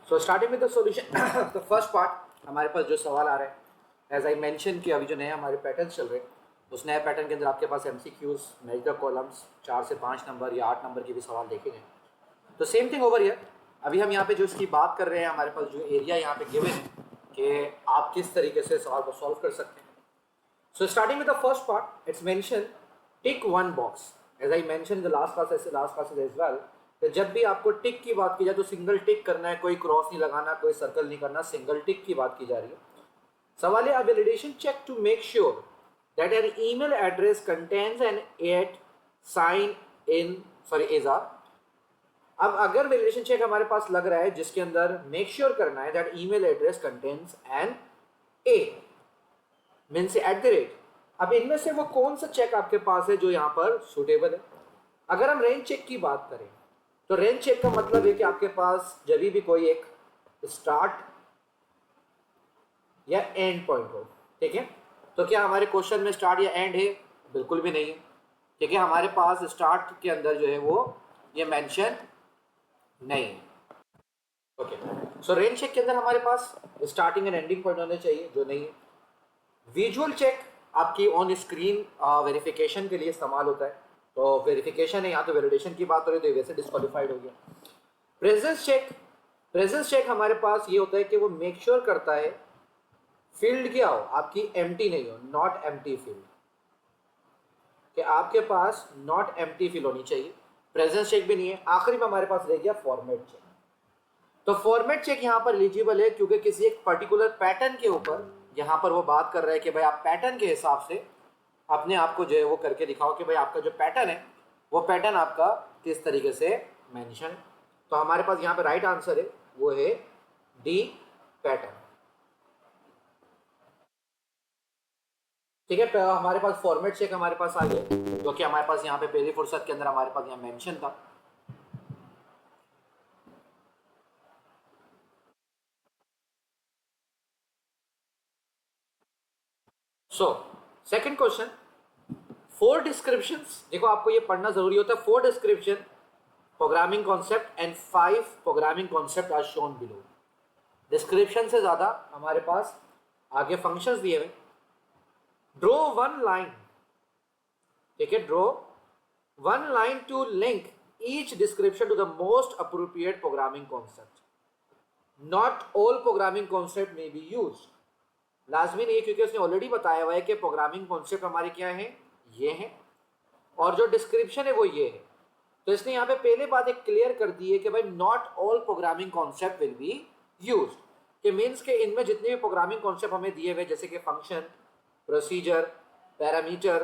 So starting with the solution तो first part हमारे पास जो सवाल आ रहा है एज आई मेंशन कि अभी जो नए हमारे पैटर्न चल रहे हैं उस नए पैटर्न के अंदर आपके पास MCQs मैच द कॉलम्स 4 से 5 नंबर या 8 नंबर के भी सवाल देखे गए। तो सेम थिंग ओवर हियर। अभी हम यहाँ पे जो इसकी बात कर रहे हैं हमारे पास जो एरिया यहाँ पे गिवन है कि आप किस तरीके से सवाल को सॉल्व कर सकते हैं। So starting with the first part it's mention tick one box as I mention the last classes as well. तो जब भी आपको टिक की बात की जाए तो सिंगल टिक करना है, कोई क्रॉस नहीं लगाना, कोई सर्कल नहीं करना, सिंगल टिक की बात की जा रही है। सवाल है a validation check to make sure that an email address contains an at sign in is are. अब अगर वैलिडेशन चेक हमारे पास लग रहा है जिसके अंदर मेक श्योर करना है that email address contains an A means at the rate. अब इनमें से वो कौन सा चेक आपके पास है जो यहाँ पर सुटेबल है। अगर हम रेंज चेक की बात करें तो रेंज चेक का मतलब है कि आपके पास जब भी कोई एक स्टार्ट या एंड पॉइंट हो, ठीक है। तो क्या हमारे क्वेश्चन में स्टार्ट या एंड है? बिल्कुल भी नहीं है, ठीक है। हमारे पास स्टार्ट के अंदर जो है वो ये मेंशन नहीं है। ओके, सो रेंज चेक के अंदर हमारे पास स्टार्टिंग एंड एंडिंग पॉइंट होने चाहिए जो नहीं है। विजुअल चेक आपकी ऑन स्क्रीन वेरिफिकेशन के लिए इस्तेमाल होता है, तो वेरिफिकेशन है, यहाँ तो वैलिडेशन की बात हो रही है तो वैसे डिस्क्वालीफाइड हो गया। प्रेजेंस चेक हमारे पास ये होता है कि वो मेक श्योर करता है फील्ड क्या हो, आपकी एम्प्टी नहीं हो, नॉट एम्प्टी फील्ड, कि आपके पास नॉट एम्प्टी फील्ड होनी चाहिए। प्रेजेंस चेक भी नहीं है। आखिरी में हमारे पास रह गया फॉर्मेट चेक। तो फॉर्मेट चेक यहाँ पर एलिजिबल है क्योंकि किसी एक पर्टिकुलर पैटर्न के ऊपर यहाँ पर वो बात कर रहा है कि भाई आप पैटर्न के हिसाब से अपने आप को जो है वो करके दिखाओ कि भाई आपका जो पैटर्न है वो पैटर्न आपका किस तरीके से मेंशन है। तो हमारे पास यहाँ पे राइट आंसर है वो है डी पैटर्न, ठीक है। हमारे पास फॉर्मेट चेक हमारे पास आ गया जो कि हमारे पास यहाँ पे पहली फुर्सत के अंदर हमारे पास यहाँ मेंशन था। So second question, 4 descriptions. देखो आपको ये पढ़ना जरूरी होता है। 4 description programming concept and 5 programming concept are shown below. Description से ज्यादा हमारे पास आगे फंक्शंस दिए हुए। ड्रॉ वन लाइन, ठीक है, draw one line to link each description to the most appropriate programming concept. Not all programming concept may be used. लाजमी नहीं, क्योंकि उसने ऑलरेडी बताया हुआ है कि प्रोग्रामिंग कॉन्सेप्ट हमारे क्या है, ये है, और जो डिस्क्रिप्शन है वो ये है। तो इसने यहाँ पे पहले बात एक क्लियर कर दी है कि भाई not all programming concept will be used, कि मीन्स के इनमें जितने भी प्रोग्रामिंग कॉन्सेप्ट हमें दिए हुए जैसे कि function, procedure, parameter,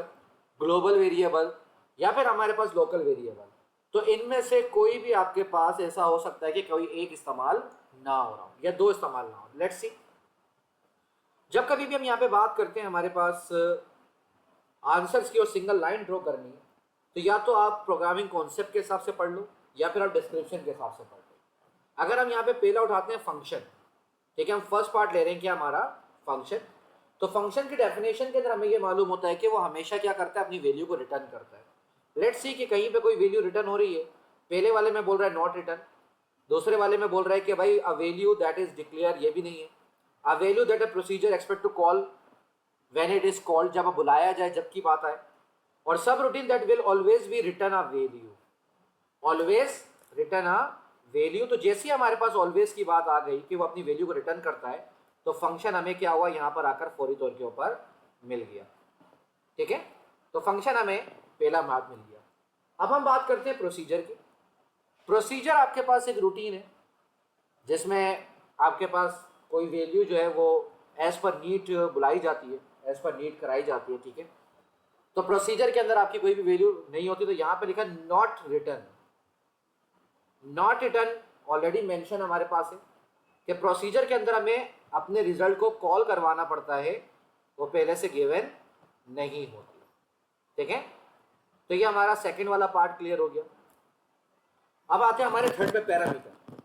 global variable या फिर हमारे पास लोकल वेरिएबल, तो इनमें से कोई भी आपके पास ऐसा हो सकता है कि कोई एक इस्तेमाल ना हो रहा हो या 2 इस्तेमाल ना हो। लेट्स सी, जब कभी भी हम यहाँ पे बात करते हैं हमारे पास आंसर्स की और सिंगल लाइन ड्रॉ करनी है तो या तो आप प्रोग्रामिंग कॉन्सेप्ट के हिसाब से पढ़ लो या फिर आप डिस्क्रिप्शन के हिसाब से पढ़ लो। अगर हम यहाँ पे पहला उठाते हैं फंक्शन, ठीक है, हम फर्स्ट पार्ट ले रहे हैं क्या हमारा फंक्शन। तो फंक्शन की डेफिनेशन के अंदर हमें ये मालूम होता है कि वो हमेशा क्या करता है, अपनी वैल्यू को रिटर्न करता है। लेट्स सी कि कहीं पे कोई वैल्यू रिटर्न हो रही है, पहले वाले में बोल रहा है नॉट रिटर्न, दूसरे वाले में बोल रहा है कि भाई a value that is declare, ये भी नहीं है। A value that a procedure expect to call when it is called, जब बुलाया जाए, जब की बात आए। और subroutine that will always be return a value, always return a value. तो जैसे ही हमारे पास ऑलवेज की बात आ गई कि वो अपनी वैल्यू को रिटर्न करता है तो फंक्शन हमें क्या हुआ, यहाँ पर आकर फौरी तौर के ऊपर मिल गया, ठीक है। तो फंक्शन हमें पहला मार्क मिल गया। अब हम बात करते हैं प्रोसीजर की। प्रोसीजर आपके पास एक रूटीन है जिसमें आपके पास कोई वैल्यू जो है वो एज पर नीड बुलाई जाती है, एज पर नीड कराई जाती है, ठीक है। तो प्रोसीजर के अंदर आपकी कोई भी वैल्यू नहीं होती तो यहाँ पे लिखा not return. Not return already mention हमारे पास है कि प्रोसीजर के अंदर हमें अपने रिजल्ट को कॉल करवाना पड़ता है, वो पहले से गिवन नहीं होती, ठीक है। तो ये हमारा सेकंड वाला पार्ट क्लियर हो गया। अब आते हैं हमारे थर्ड पे, पैरामीटर।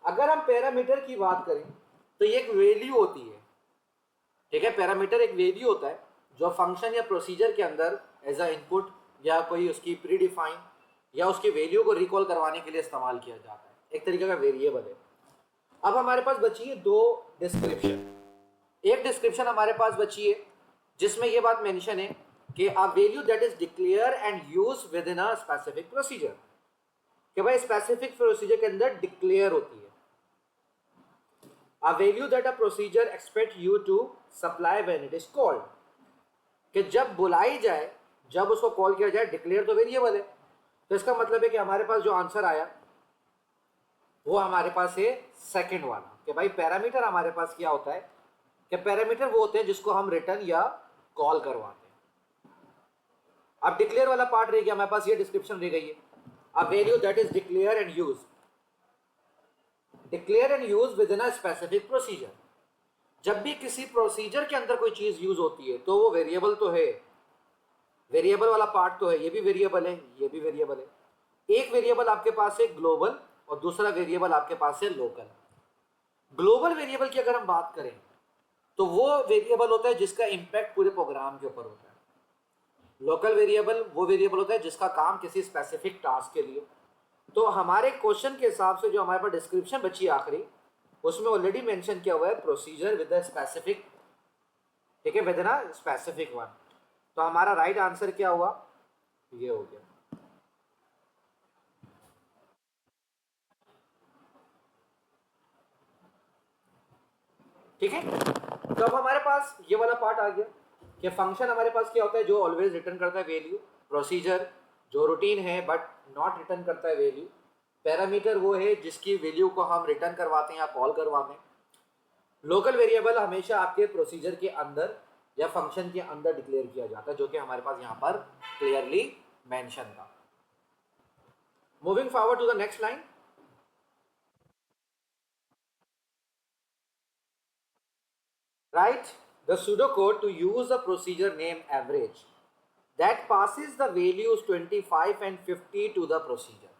अगर हम पैरामीटर की बात करें तो ये एक वैल्यू होती है, ठीक है। पैरामीटर एक वैल्यू होता है जो फंक्शन या प्रोसीजर के अंदर एज अ इनपुट या कोई उसकी प्री डिफाइन या उसकी वैल्यू को रिकॉल करवाने के लिए इस्तेमाल किया जाता है, एक तरीके का वेरिएबल है। अब हमारे पास बची है दो डिस्क्रिप्शन। एक डिस्क्रिप्शन हमारे पास बची है जिसमें ये बात मेंशन है कि a value that is declare and use within a specific procedure, कि भाई स्पेसिफिक प्रोसीजर के अंदर डिक्लेयर होती है। A value that a procedure expect you to supply when it is called, कि जब बुलाई जाए, जब उसको कॉल किया जाए, डिक्लेयर तो वेरिएबल है, तो इसका मतलब है कि हमारे पास जो आंसर आया वो हमारे पास है सेकंड वाला, कि भाई पैरामीटर हमारे पास क्या होता है, कि पैरामीटर वो होते हैं जिसको हम रिटर्न या कॉल करवाते हैं। अब डिक्लेयर वाला पार्ट रह गया हमारे पास, ये डिस्क्रिप्शन रह गई है। A value that is declare and use, declare and use within a specific procedure. जब भी किसी प्रोसीजर के अंदर कोई चीज यूज होती है तो वो वेरिएबल तो है, वेरिएबल वाला पार्ट तो है, ये भी वेरिएबल है, ये भी वेरिएबल है। एक वेरिएबल आपके पास है ग्लोबल और दूसरा वेरिएबल आपके पास है लोकल। ग्लोबल वेरिएबल की अगर हम बात करें तो वो वेरिएबल होता है जिसका इंपैक्ट पूरे प्रोग्राम के ऊपर होता है। लोकल वेरिएबल वो वेरिएबल होता है जिसका काम किसी स्पेसिफिक टास्क के लिए। तो हमारे क्वेश्चन के हिसाब से जो हमारे पास डिस्क्रिप्शन बची आखिरी, उसमें ऑलरेडी मेंशन किया हुआ है प्रोसीजर विद अ स्पेसिफिक, ठीक है, with in a specific one. तो हमारा राइट आंसर क्या हुआ, ये हो गया। ठीक है, तो अब हमारे पास ये वाला पार्ट आ गया कि फंक्शन हमारे पास क्या होता है, जो ऑलवेज रिटर्न करता है वैल्यू। प्रोसीजर जो रूटीन है बट नॉट रिटर्न करता है वैल्यू। पैरामीटर वो है जिसकी वैल्यू को हम रिटर्न करवाते हैं या कॉल करवाते हैं। लोकल वेरिएबल हमेशा आपके प्रोसीजर के अंदर या फंक्शन के अंदर डिक्लेयर किया जाता है, जो कि हमारे पास यहाँ पर क्लियरली मेंशन था। Moving forward to the next line. Write the pseudocode to use a procedure named average that passes the values 25 and 50 to the procedure।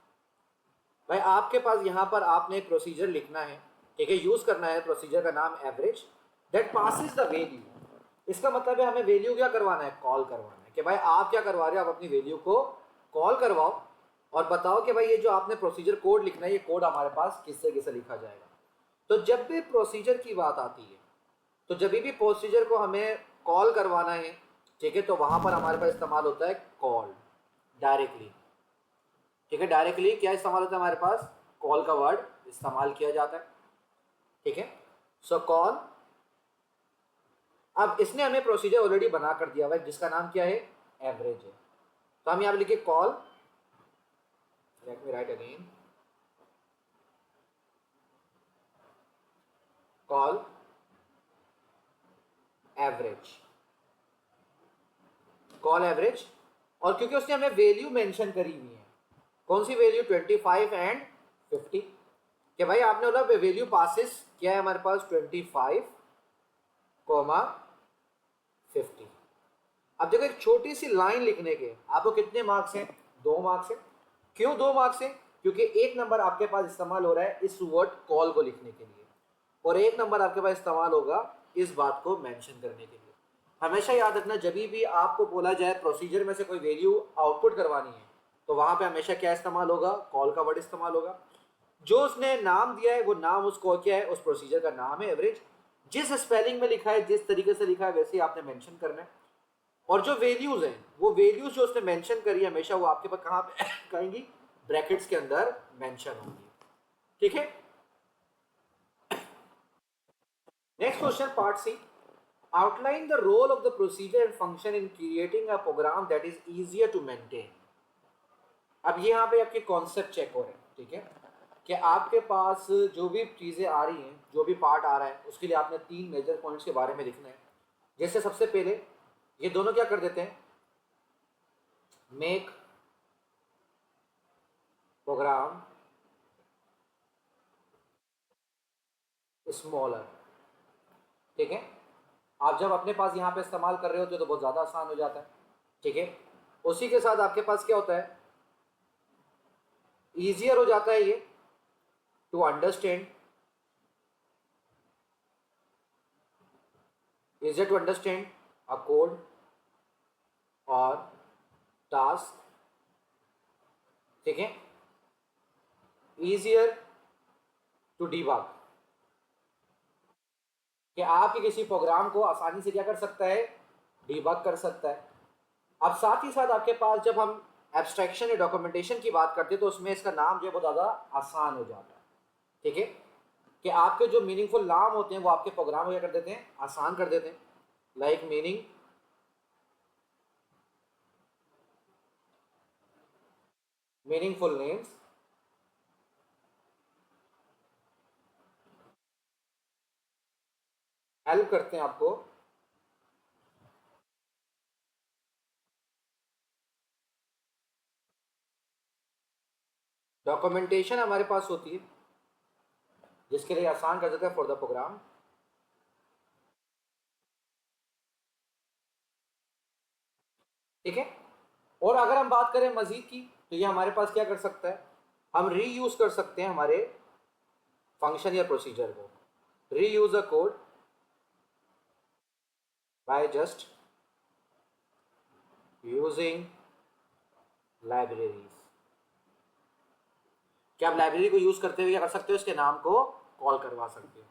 भाई आपके पास यहाँ पर आपने एक प्रोसीजर लिखना है, ठीक है, यूज करना है प्रोसीजर का नाम average, that passes the value. इसका मतलब है हमें वैल्यू क्या करवाना है, कॉल करवाना है। कि भाई आप क्या करवा रहे हो, आप अपनी वैल्यू को कॉल करवाओ और बताओ कि भाई ये जो आपने प्रोसीजर कोड लिखना है, ये कोड हमारे पास किससे किससे लिखा जाएगा। तो जब भी प्रोसीजर की बात आती है, तो जब भी प्रोसीजर को हमें कॉल करवाना है, ठीक है, तो वहां पर हमारे पास इस्तेमाल होता है कॉल डायरेक्टली। ठीक है, डायरेक्टली क्या इस्तेमाल होता है हमारे पास, कॉल का वर्ड इस्तेमाल किया जाता है। ठीक है, सो कॉल। अब इसने हमें प्रोसीजर ऑलरेडी बना कर दिया हुआ है जिसका नाम क्या है, एवरेज है। तो हम यहाँ पे लिखे call, let me right again, call average, call average. और क्योंकि उसने हमें वैल्यू मेंशन करी हुई है, कौन सी वैल्यू, 25 एंड 50, कि भाई आपने बोला वैल्यू पासिस क्या है हमारे पास, 25 कोमा 50। अब देखो एक छोटी सी लाइन लिखने के आपको कितने मार्क्स हैं, 2 मार्क्स हैं। क्यों 2 मार्क्स हैं, क्योंकि एक नंबर आपके पास इस्तेमाल हो रहा है इस वर्ड कॉल को लिखने के लिए, और एक नंबर आपके पास इस्तेमाल होगा इस बात को मेंशन करने के लिए। हमेशा याद रखना, जब भी आपको बोला जाए प्रोसीजर में से कोई वैल्यू आउटपुट करवानी है, तो वहां पे हमेशा क्या इस्तेमाल होगा, कॉल का वर्ड इस्तेमाल होगा। जो उसने नाम दिया है वो नाम उसको क्या है, उस प्रोसीजर का नाम है एवरेज। जिस स्पेलिंग में लिखा है, जिस तरीके से लिखा है, वैसे ही आपने मेंशन करना है। और जो वैल्यूज हैं, वो वैल्यूज जो उसने मेंशन करी है हमेशा वो आपके पास कहाँ पे कहेंगी, ब्रैकेट्स के अंदर मेंशन होंगी। ठीक है, next question part C. Outline the role of the procedure and function in creating a program that is easier to maintain। अब यहाँ पे आपके कॉन्सेप्ट चेक हो रहे हैं, ठीक है, कि आपके पास जो भी चीज़ें आ रही हैं, जो भी पार्ट आ रहा है, उसके लिए आपने 3 मेजर पॉइंट्स के बारे में लिखना है। जैसे सबसे पहले ये दोनों क्या कर देते हैं, मेक प्रोग्राम स्मॉलर। ठीक है, आप जब अपने पास यहाँ पे इस्तेमाल कर रहे होते हो तो बहुत ज़्यादा आसान हो जाता है। ठीक है, उसी के साथ आपके पास क्या होता है, ईजियर हो जाता है ये to understand, easier to understand a code or task। ठीक है, easier to debug, कि आपके किसी प्रोग्राम को आसानी से क्या कर सकता है, डीबग कर सकता है। अब साथ ही साथ आपके पास जब हम एब्स्ट्रैक्शन या डॉक्यूमेंटेशन की बात करते हैं तो उसमें इसका नाम जो है बहुत ज़्यादा आसान हो जाता है। ठीक है, कि आपके जो मीनिंगफुल नाम होते हैं वो आपके प्रोग्राम को क्या कर देते हैं, आसान कर देते हैं। लाइक मीनिंगफुल नेम्स, हेल्प करते हैं आपको डॉक्यूमेंटेशन हमारे पास होती है जिसके लिए आसान कर देते हैं फॉर द प्रोग्राम। ठीक है, और अगर हम बात करें मजीद की तो ये हमारे पास क्या कर सकता है, हम रीयूज कर सकते हैं हमारे फंक्शन या प्रोसीजर को। Reuse a code by just using libraries. क्या आप लाइब्रेरी को यूज करते हुए क्या कर सकते हो, इसके नाम को कॉल करवा सकते हो।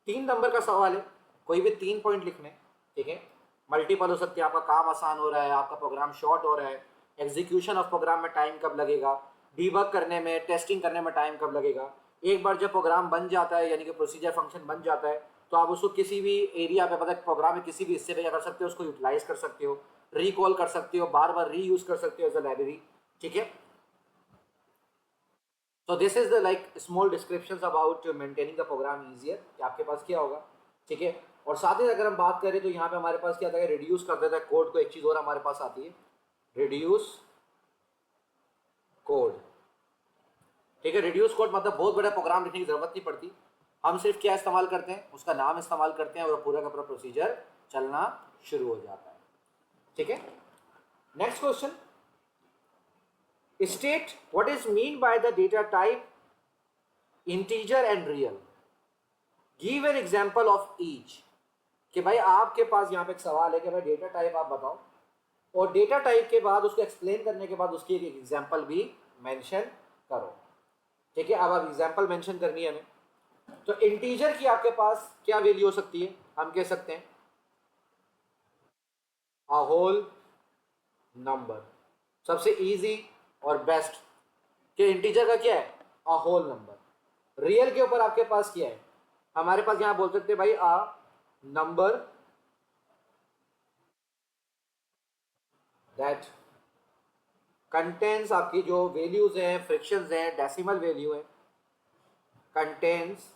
3 नंबर का सवाल है, कोई भी 3 पॉइंट लिखने। ठीक है, मल्टीपल हो सकते हैं, आपका काम आसान हो रहा है, आपका प्रोग्राम शॉर्ट हो रहा है, एग्जीक्यूशन ऑफ प्रोग्राम में टाइम कब लगेगा, डीबग करने में, टेस्टिंग करने में टाइम कब लगेगा। एक बार जब प्रोग्राम बन जाता है यानी कि प्रोसीजर फंक्शन बन जाता है तो आप उसको किसी भी एरिया पे, मतलब प्रोग्राम में किसी भी हिस्से पे क्या कर सकते हो, उसको यूटिलाइज कर सकते हो, रिकॉल कर सकते हो, बार बार री यूज कर सकते हो एज अ लाइब्रेरी। ठीक है, so this is the like small descriptions about maintaining the program easier कि आपके पास क्या होगा। ठीक है, और साथ ही अगर हम बात करें तो यहाँ पे हमारे पास क्या आता है, रिड्यूस कर देता है कोड को। एक चीज और हमारे पास आती है, रिड्यूस कोड। ठीक है, रिड्यूस कोड मतलब बहुत बड़ा प्रोग्राम लिखने की जरूरत नहीं पड़ती, हम सिर्फ क्या इस्तेमाल करते हैं, उसका नाम इस्तेमाल करते हैं और पूरा का पूरा प्रोसीजर चलना शुरू हो जाता है। ठीक है, next question, state what is mean by the data type integer and real, give an example of each। कि भाई आपके पास यहाँ पे एक सवाल है कि भाई डेटा टाइप आप बताओ, और डेटा टाइप के बाद उसको एक्सप्लेन करने के बाद उसकी एक एग्जांपल भी मेंशन करो। ठीक है, अब आप एग्जांपल मेंशन करनी है हमें। तो इंटीजर की आपके पास क्या वैल्यू हो सकती है, हम कह सकते हैं अ होल नंबर, सबसे इजी और बेस्ट कि इंटीजर का क्या है, अ होल नंबर। रियल के ऊपर आपके पास क्या है, हमारे पास यहां बोल सकते हैं भाई अ नंबर दैट कंटेन्स, आपकी जो वैल्यूज हैं, फ्रैक्शंस हैं, डेसिमल वैल्यू है, कंटेन्स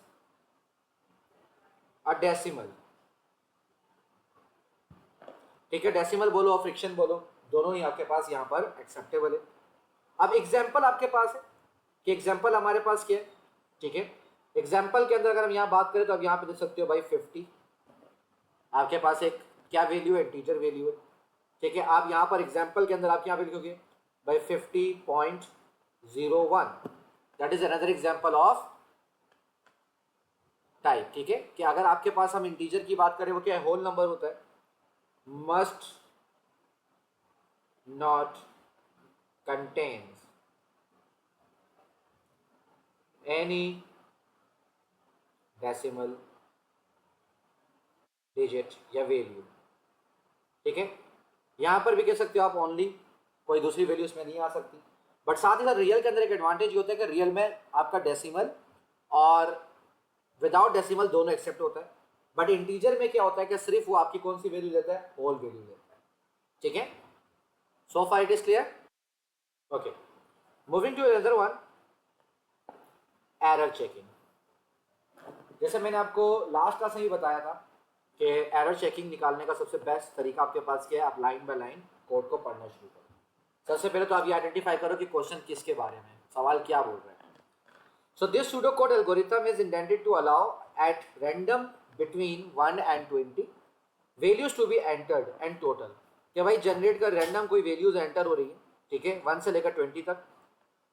अ डेसिमल। ठीक है, डेसिमल बोलो और फ्रैक्शन बोलो, दोनों ही आपके पास यहाँ पर एक्सेप्टेबल है। अब एग्जाम्पल आपके पास है कि एग्जाम्पल हमारे पास क्या है। ठीक है, एग्जाम्पल के अंदर अगर हम यहाँ बात करें तो आप यहाँ पे देख सकते हो भाई 50 आपके पास एक क्या वैल्यू है, इंटीजर वैल्यू है। ठीक है, आप यहाँ पर एग्जाम्पल के अंदर आप यहाँ पे लिखोगे भाई 50.01, that is another example of type. ठीक है, कि अगर आपके पास हम इंटीजर की बात करें वो क्या है, होल नंबर होता है, must not contains any decimal digit या वैल्यू। ठीक है, यहां पर भी कह सकते हो आप ओनली, कोई दूसरी वैल्यू इसमें नहीं आ सकती। बट साथ ही साथ रियल के अंदर एक एडवांटेज ये होता है कि रियल में आपका डेसिमल और विदाउट डेसिमल दोनों एक्सेप्ट होता है। बट इंटीजर में क्या होता है कि सिर्फ वो आपकी कौन सी वैल्यू लेता है, होल वैल्यू लेता है। ठीक है, so far it is clear. Okay, moving to another one, error checking. जैसे मैंने आपको लास्ट क्लास में भी बताया था कि एरर चेकिंग निकालने का सबसे बेस्ट तरीका आपके पास क्या है, आप लाइन बाय लाइन कोड को पढ़ना शुरू करो। सबसे पहले तो आप ये आइडेंटिफाई करो कि क्वेश्चन किसके बारे में, सवाल क्या बोल रहे हैं। So this pseudocode algorithm is intended to allow at random between 1 and 20 values to be entered and total। कि भाई जनरेट कर रैंडम कोई वैल्यूज एंटर हो रही है, ठीक है, 1 से लेकर 20 तक,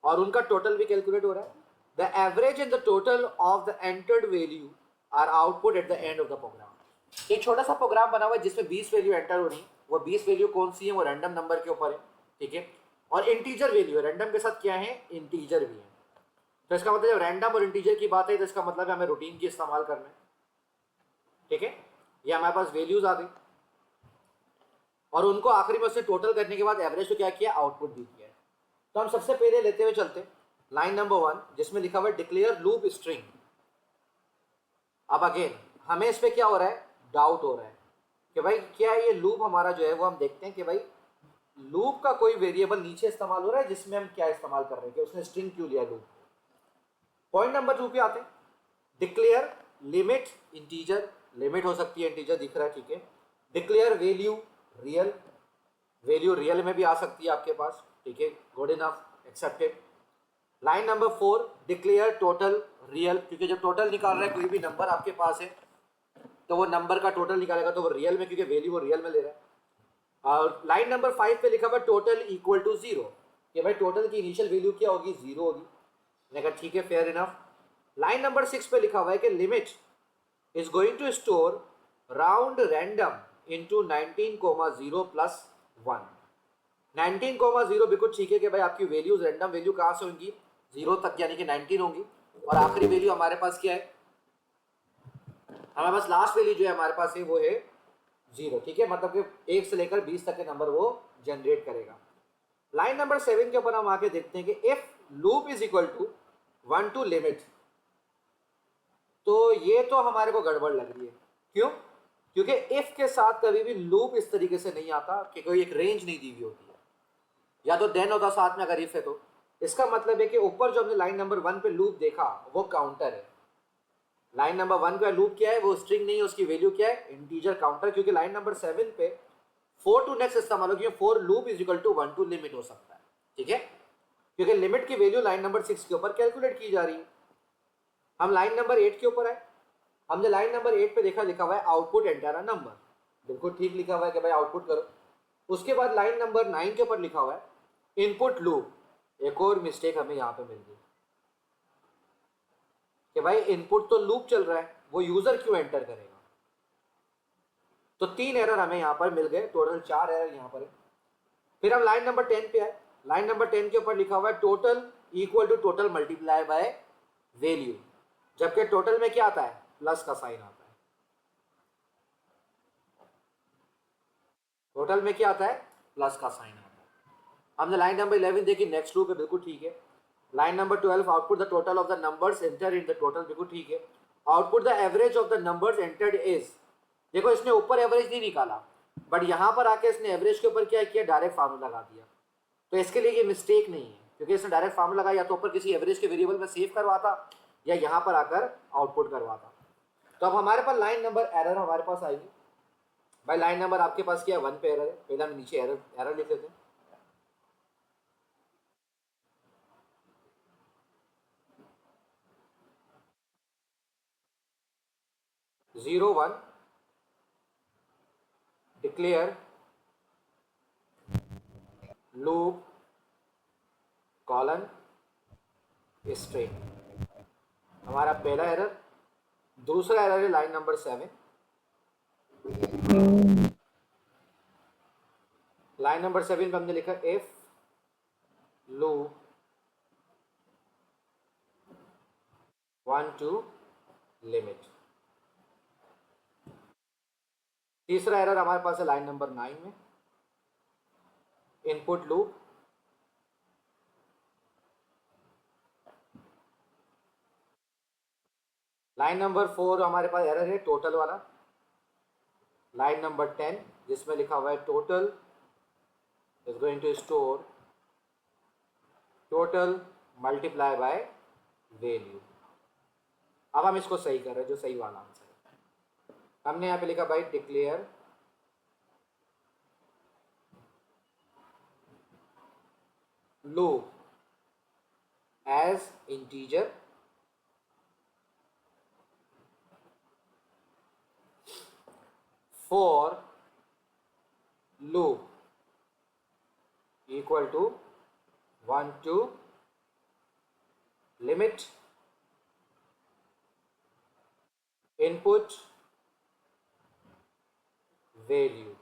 और उनका टोटल भी कैलकुलेट हो रहा है। The average and the total of the entered value are output at the end of the program. एक छोटा सा प्रोग्राम बना हुआ है जिसमें 20 वैल्यू एंटर हो रही है, वो 20 वैल्यू कौन सी है, वो रैंडम नंबर के ऊपर है। ठीक है, और इंटीजर वैल्यू है, रैंडम के साथ क्या है, इंटीजर भी है। तो इसका मतलब जब रैंडम और इंटीजर की बात है तो इसका मतलब है हमें रूटीन की इस्तेमाल करना है। ठीक है, ये हमारे पास वैल्यूज आ गई और उनको आखिरी में से टोटल करने के बाद एवरेज को क्या किया, आउटपुट भी किया है। तो हम सबसे पहले लेते हुए चलते लाइन नंबर 1 जिसमें लिखा हुआ है डिक्लेयर लूप स्ट्रिंग। अब अगेन हमें इस पे क्या हो रहा है, डाउट हो रहा है कि भाई क्या ये लूप हमारा जो है वो हम देखते हैं कि भाई लूप का कोई वेरिएबल नीचे इस्तेमाल हो रहा है जिसमें हम क्या इस्तेमाल कर रहे हैं कि उसने स्ट्रिंग क्यों लिया लूप। पॉइंट नंबर 2 पे आते हैं, डिक्लेयर लिमिट इंटीजर, लिमिट हो सकती है इंटीजर दिख रहा है, ठीक है। Declare value real, value real में भी आ सकती है आपके पास, ठीक है, good enough, accepted. Line number 4 declare total real, क्योंकि जब टोटल निकाल रहा है कोई भी नंबर आपके पास है तो वो नंबर का टोटल निकालेगा तो वो रियल में, क्योंकि वैल्यू वो रियल में ले रहा है। और लाइन नंबर 5 पे लिखा हुआ टोटल इक्वल टू 0, कि भाई टोटल की इनिशियल वैल्यू क्या होगी, 0 होगी। मैंने कहा ठीक है, फेयर इनफ। लाइन नंबर 6 पे लिखा हुआ है कि limit is going to store round random into 19,0 plus 1। 19,0 बिल्कुल ठीक है कि भाई आपकी वैल्यूज रैंडम वैल्यू कहाँ से होंगी, 0 तक यानी कि 19 होंगी, और आखिरी वैल्यू हमारे पास क्या है, हमारे पास लास्ट वैल्यू जो है हमारे पास है वो है 0, ठीक है, मतलब कि 1 से लेकर 20 तक के नंबर वो जनरेट करेगा। लाइन नंबर 7 के ऊपर हम आके देखते हैं कि if loop is equal to 1 to limit, तो ये तो हमारे को गड़बड़ लग रही है। क्यों, क्योंकि इफ के साथ कभी भी लूप इस तरीके से नहीं आता कि कोई एक रेंज नहीं दी हुई होती है, या तो देन होता साथ में अगर इफ है तो। इसका मतलब है कि ऊपर जो हमने लाइन नंबर 1 पे लूप देखा वो काउंटर है, लाइन नंबर 1 का लूप क्या है, वो स्ट्रिंग नहीं है, उसकी वैल्यू क्या है, इंटीजर काउंटर, क्योंकि लाइन नंबर 7 पे 4 टू नेक्स्ट इस्तेमाल होगी, 4 loop is equal to 1 to limit हो सकता है, ठीक है, क्योंकि लिमिट की वैल्यू लाइन नंबर 6 के ऊपर कैलकुलेट की जा रही है। हम लाइन नंबर 8 के ऊपर आए, हमने लाइन नंबर 8 पे देखा, लिखा हुआ है आउटपुट एंटर अ नंबर, बिल्कुल ठीक लिखा हुआ है कि भाई आउटपुट करो। उसके बाद लाइन नंबर 9 के ऊपर लिखा हुआ है इनपुट लूप, एक और मिस्टेक हमें यहाँ पे मिल गई कि भाई इनपुट तो लूप चल रहा है, वो यूजर क्यों एंटर करेगा। तो 3 एरर हमें यहाँ पर मिल गए, टोटल 4 एरर यहाँ पर है। फिर हम लाइन नंबर 10 पे आए, लाइन नंबर 10 के ऊपर लिखा हुआ है total equal to total multiply by value, जबकि टोटल में क्या आता है, प्लस का साइन आता है। टोटल में क्या आता है, प्लस का साइन आता है। हमने लाइन नंबर 11 देखी, नेक्स्ट लूप है, बिल्कुल ठीक है। Line number 12 output the total of the numbers enter in the total, बिल्कुल ठीक है। Output the average of the numbers entered is, देखो इसने ऊपर एवरेज नहीं निकाला, बट यहां पर आके इसने एवरेज के ऊपर क्या किया, डायरेक्ट फार्मूला लगा दिया। तो इसके लिए ये मिस्टेक नहीं है, क्योंकि इसने डायरेक्ट फार्मूला लगाया, या तो ऊपर किसी एवरेज के वेरिएबल में सेव करवाता या यहां पर आकर आउटपुट करवाता। तो अब हमारे पास लाइन नंबर एरर हमारे पास आएगी। भाई लाइन नंबर आपके पास क्या है, 1 पे एरर है, पहले हम नीचे एरर लिख लेते हैं। 0 1 डिक्लेयर लूप कॉलन स्ट्रिंग, हमारा पहला एरर। दूसरा एरर है लाइन नंबर 7, लाइन नंबर 7 पे हमने लिखा इफ लूप 1 टू लिमिट। तीसरा एरर हमारे पास है लाइन नंबर 9 में, इनपुट लूप लाइन नंबर 4 हमारे पास एरर है टोटल वाला। लाइन नंबर 10 जिसमें लिखा हुआ है total is going to store total multiply by value. अब हम इसको सही कर रहे हैं, जो सही वाला आंसर है। हमने यहाँ पे लिखा भाई declare loop as integer for loop equal to 1 to limit input value,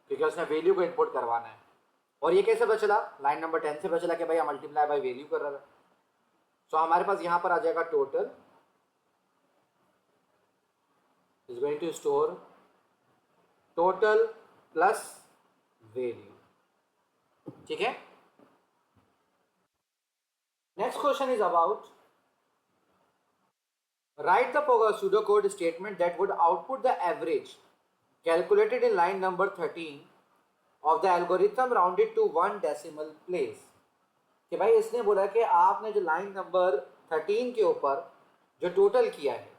क्योंकि उसने वैल्यू को इनपुट करवाना है। और ये कैसे पता चला, लाइन नंबर 10 से पता चला कि भाई मल्टीप्लाई बाय वैल्यू कर रहा था। तो हमारे पास यहां पर आ जाएगा total is going to store total plus value. ठीक है, next question is about write the pseudocode statement that would output the average calculated in line number 13 of the algorithm rounded to 1 decimal place। कि भाई इसने बोला कि आपने जो line number 13 के ऊपर जो टोटल किया है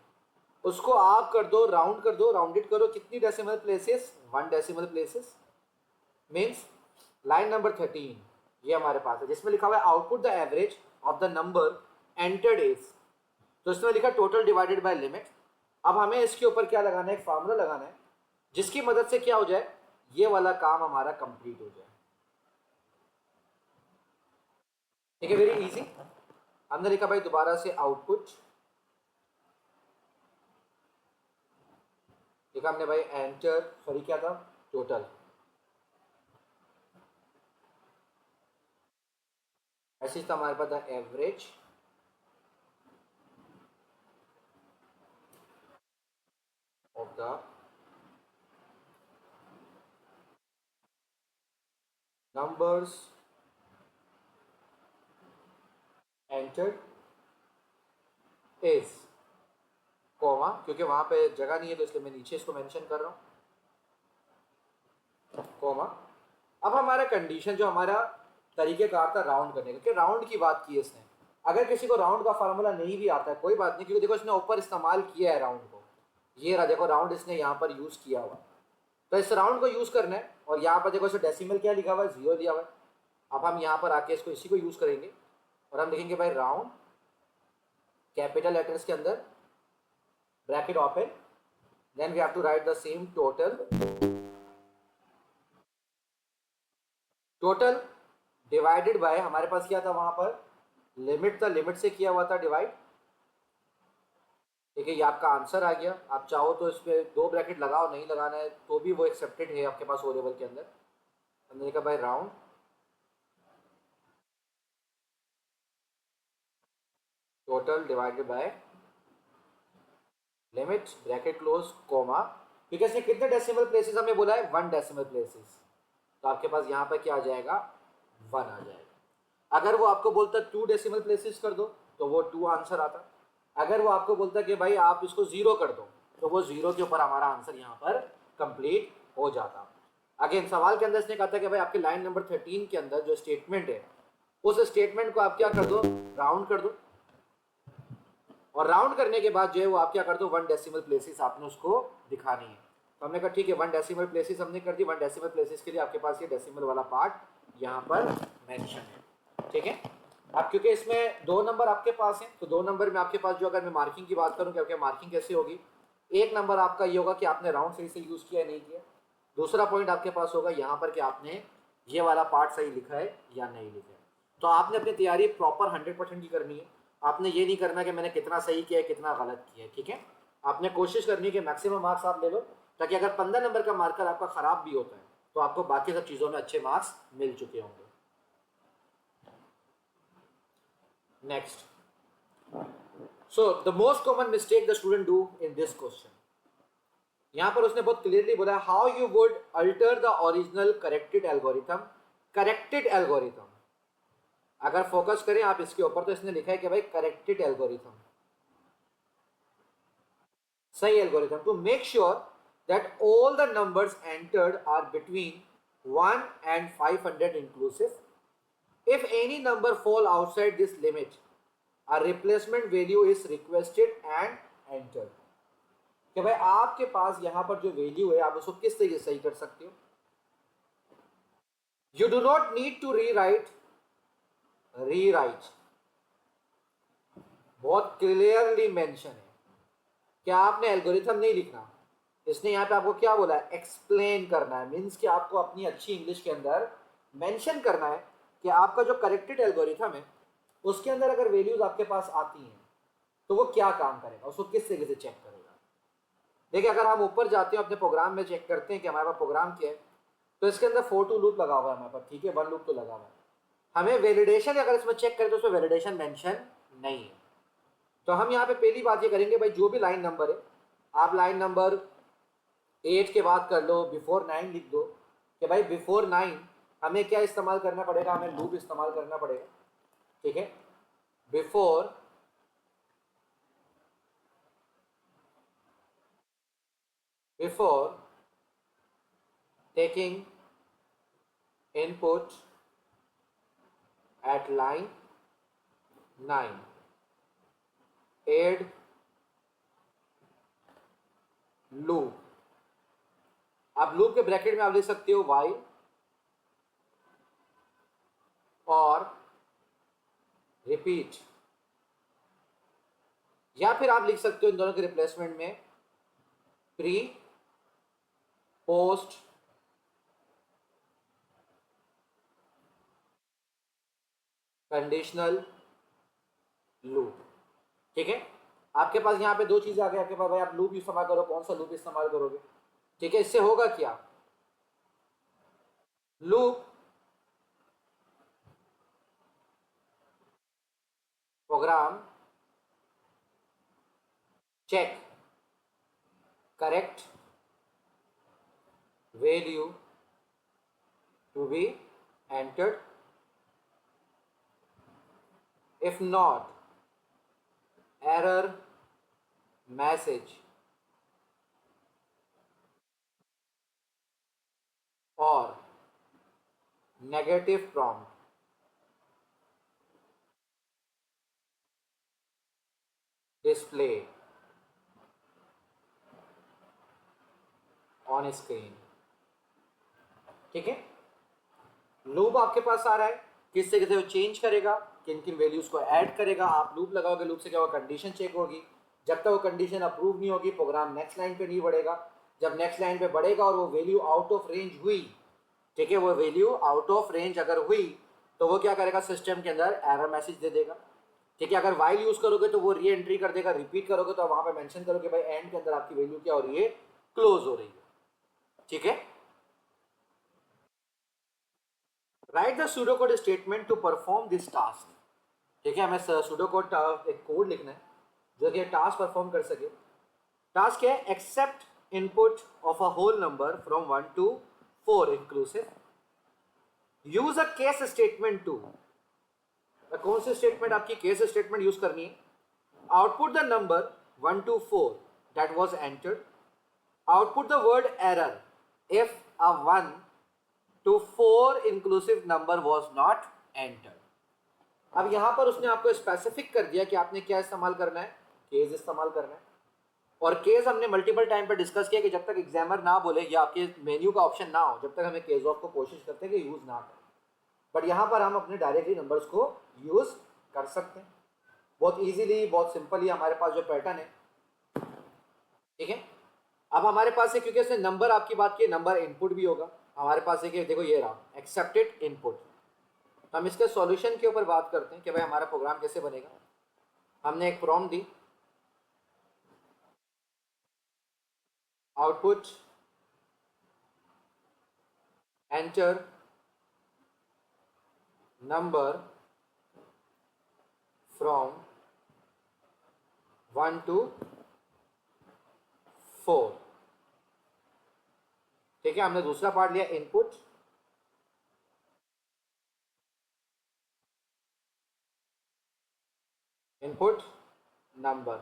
उसको आप कर दो राउंडेड करो कितनी decimal places, 1 decimal places. Means line number 13 ये हमारे पास है जिसमें लिखा हुआ है output the average of the number entered is, तो इसमें लिखा टोटल डिवाइडेड बाय लिमिट। अब हमें इसके ऊपर क्या लगाना है, एक फार्मूला लगाना है जिसकी मदद से क्या हो जाए, ये वाला काम हमारा कंप्लीट हो जाए। ठीक है, वेरी इजी। हमने लिखा भाई दोबारा से आउटपुट, लिखा हमने भाई एंटर, सॉरी क्या था, टोटल। ऐसे था हमारे पास the average of the numbers entered is comma, क्योंकि वहां पे जगह नहीं है तो इसलिए मैं नीचे इसको मेंशन कर रहा हूं, कॉमा। अब हमारा कंडीशन जो हमारा तरीकेकार था राउंड करने का, कि राउंड की बात की है इसने। अगर किसी को राउंड का फार्मूला नहीं भी आता है कोई बात नहीं, क्योंकि देखो इसने ऊपर इस्तेमाल किया है राउंड को, ये रहा देखो राउंड इसने यहाँ पर यूज किया हुआ, तो इस राउंड को यूज करना है। और यहाँ पर देखो इसे डेसिमल क्या लिखा हुआ है, 0 दिया हुआ है। अब हम यहाँ पर आके इसको इसी को यूज करेंगे और हम लिखेंगे भाई राउंड कैपिटल लेटर्स के अंदर bracket open, then we have to write the same total divided by, हमारे पास क्या था वहां पर लिमिट था, लिमिट से किया हुआ था डिवाइड। ठीक है, ये आपका आंसर आ गया। आप चाहो तो इस पर 2 ब्रैकेट लगाओ, नहीं लगाना है तो भी वो एक्सेप्टेड है आपके पास वेरिएबल के अंदर। हमने लिखा भाई round total divided bye limit bracket close comma, क्योंकि इसने कितने डेसिमल प्लेसेस हमें बोला है, 1 डेसिमल प्लेसेस, तो आपके पास यहाँ पर क्या आ जाएगा, 1 आ जाएगा। अगर वो आपको बोलता 2 डेसिमल प्लेसेस कर दो तो वो 2 आंसर आता। अगर वो आपको बोलता कि भाई आप इसको 0 कर दो तो वो 0 के ऊपर हमारा आंसर यहाँ पर कंप्लीट हो जाता। अगेन सवाल के अंदर इसने कहा था कि भाई आपके लाइन नंबर 13 के अंदर जो स्टेटमेंट है उस स्टेटमेंट को आप क्या कर दो, राउंड कर दो, और राउंड करने के बाद जो है वो आप क्या कर दो, 1 डेसिमल प्लेसेस आपने उसको दिखानी है। तो हमने कहा ठीक है 1 डेसिमल प्लेसेस हमने कर दी। 1 डेसिमल प्लेसेस के लिए आपके पास ये डेसिमल वाला पार्ट यहाँ पर मेंशन है। ठीक है, अब क्योंकि इसमें 2 नंबर आपके पास हैं तो 2 नंबर में आपके पास जो, अगर मैं मार्किंग की बात करूँ कि मार्किंग कैसे होगी, एक नंबर आपका ये होगा कि आपने राउंड सही से यूज़ किया नहीं किया। दूसरा पॉइंट आपके पास होगा यहाँ पर कि आपने ये वाला पार्ट सही लिखा है या नहीं लिखा है। तो आपने अपनी तैयारी प्रॉपर 100% की करनी है। आपने ये नहीं करना कि मैंने कितना सही किया है कितना गलत किया है। ठीक है, आपने कोशिश करनी है कि मैक्सिमम मार्क्स आप ले लो, ताकि अगर 15 नंबर का मार्कर आपका ख़राब भी होता है तो आपको बाकी सब चीज़ों में अच्छे मार्क्स मिल चुके होंगे। Next, so the most common mistake the student do in this question, यहां पर उसने बहुत क्लियरली बोला how you would alter the original corrected algorithm. Corrected algorithm अगर फोकस करें आप इसके ऊपर तो इसने लिखा है कि भाई करेक्टेड एल्गोरिथम, सही algorithm, to make sure that all the numbers entered are between 1 and 500 inclusive. If any number fall outside this limit, a replacement value is requested and entered. कि भाई आपके पास यहां पर जो वैल्यू है आप उसको किस तरीके से सही कर सकते हो। You do not need to rewrite, बहुत क्लियरली मेंशन है कि आपने एल्गोरिथम नहीं लिखना। इसने यहाँ पे आपको क्या बोला है, एक्सप्लेन करना है। मीन्स कि आपको अपनी अच्छी इंग्लिश के अंदर मेंशन करना है कि आपका जो करेक्टेड एल्गोरिथम है उसके अंदर अगर वैल्यूज आपके पास आती हैं तो वो क्या काम करेगा, उसको किस तरीके से चेक करेगा। देखिए अगर हम ऊपर जाते हैं अपने प्रोग्राम में चेक करते हैं कि हमारे पास प्रोग्राम क्या है, तो इसके अंदर for to लूप लगा हुआ है हमारे पास। ठीक है, 1 लूप तो लगा हुआ है। हमें वैलिडेशन अगर इसमें चेक करें तो उसमें वैलिडेशन मेंशन नहीं है। तो हम यहाँ पे पहली बात ये करेंगे भाई जो भी लाइन नंबर है आप लाइन नंबर 8 के बाद कर लो, बिफोर 9 लिख दो कि भाई बिफोर 9 हमें क्या इस्तेमाल करना पड़ेगा, हमें लूप इस्तेमाल करना पड़ेगा, ठीक है। Before taking input at line 9 add loop। आप लूप के ब्रैकेट में आप लिख सकते हो while और रिपीट, या फिर आप लिख सकते हो इन दोनों के रिप्लेसमेंट में प्री पोस्ट कंडीशनल लूप, ठीक है। आपके पास यहाँ पे दो चीजें आ गई आपके पास, भाई आप लूप इस्तेमाल करो, कौन सा लूप इस्तेमाल करोगे, ठीक है। इससे होगा क्या, loop program check correct value to be entered, if not error message or negative prompt display on screen, ठीक है। लूप आपके पास आ रहा है, किससे किसे वो चेंज करेगा, किन किन वैल्यूज को ऐड करेगा। आप लूप लगाओगे, लूप से क्या होगा, कंडीशन चेक होगी, जब तक वो कंडीशन अप्रूव नहीं होगी प्रोग्राम नेक्स्ट लाइन पे नहीं बढ़ेगा। जब नेक्स्ट लाइन पे बढ़ेगा और वो वैल्यू आउट ऑफ रेंज हुई, ठीक है, वो वैल्यू आउट ऑफ रेंज अगर हुई तो वो क्या करेगा, सिस्टम के अंदर एरर मैसेज दे देगा, ठीक है। अगर वाइल यूज करोगे तो वो री एंट्री कर देगा, रिपीट करोगे तो वहां पे मेंशन करोगे भाई एंड के अंदर आपकी वैल्यू क्या हो रही है, क्लोज हो रही है, ठीक है। Write the pseudocode statement to perform this task, ठीक है। हमें सूडोकोड एक कोड लिखना है जो कि टास्क परफॉर्म कर सके। टास्क क्या है, accept input of a whole number from 1 to 4 inclusive, use a case statement to, कौन सी स्टेटमेंट आपकी केस स्टेटमेंट यूज करनी है, output the number 1 to 4 that was entered, output the word error if a 1 to 4 inclusive number was not entered. अब यहां पर उसने आपको स्पेसिफिक कर दिया कि आपने क्या इस्तेमाल करना है, केस इस्तेमाल करना है। और केस हमने मल्टीपल टाइम पे डिस्कस किया कि जब तक एग्जामर ना बोले या आपके मेन्यू का ऑप्शन ना हो, जब तक हमें केस ऑफ को कोशिश करते हैं कि यूज ना करें। बट यहाँ पर हम अपने डायरेक्टली नंबर्स को यूज कर सकते हैं बहुत इजीली, बहुत सिंपली। हमारे पास जो पैटर्न है, ठीक है। अब हमारे पास है, क्योंकि इसने नंबर आपकी बात की, नंबर इनपुट भी होगा हमारे पास है कि देखो ये रहा एक्सेप्टेड इनपुट। तो हम इसके सॉल्यूशन के ऊपर बात करते हैं कि भाई हमारा प्रोग्राम कैसे बनेगा। हमने एक prompt the, output enter number from 1 to 4, ठीक है। हमने दूसरा पार्ट लिया इनपुट, इनपुट नंबर,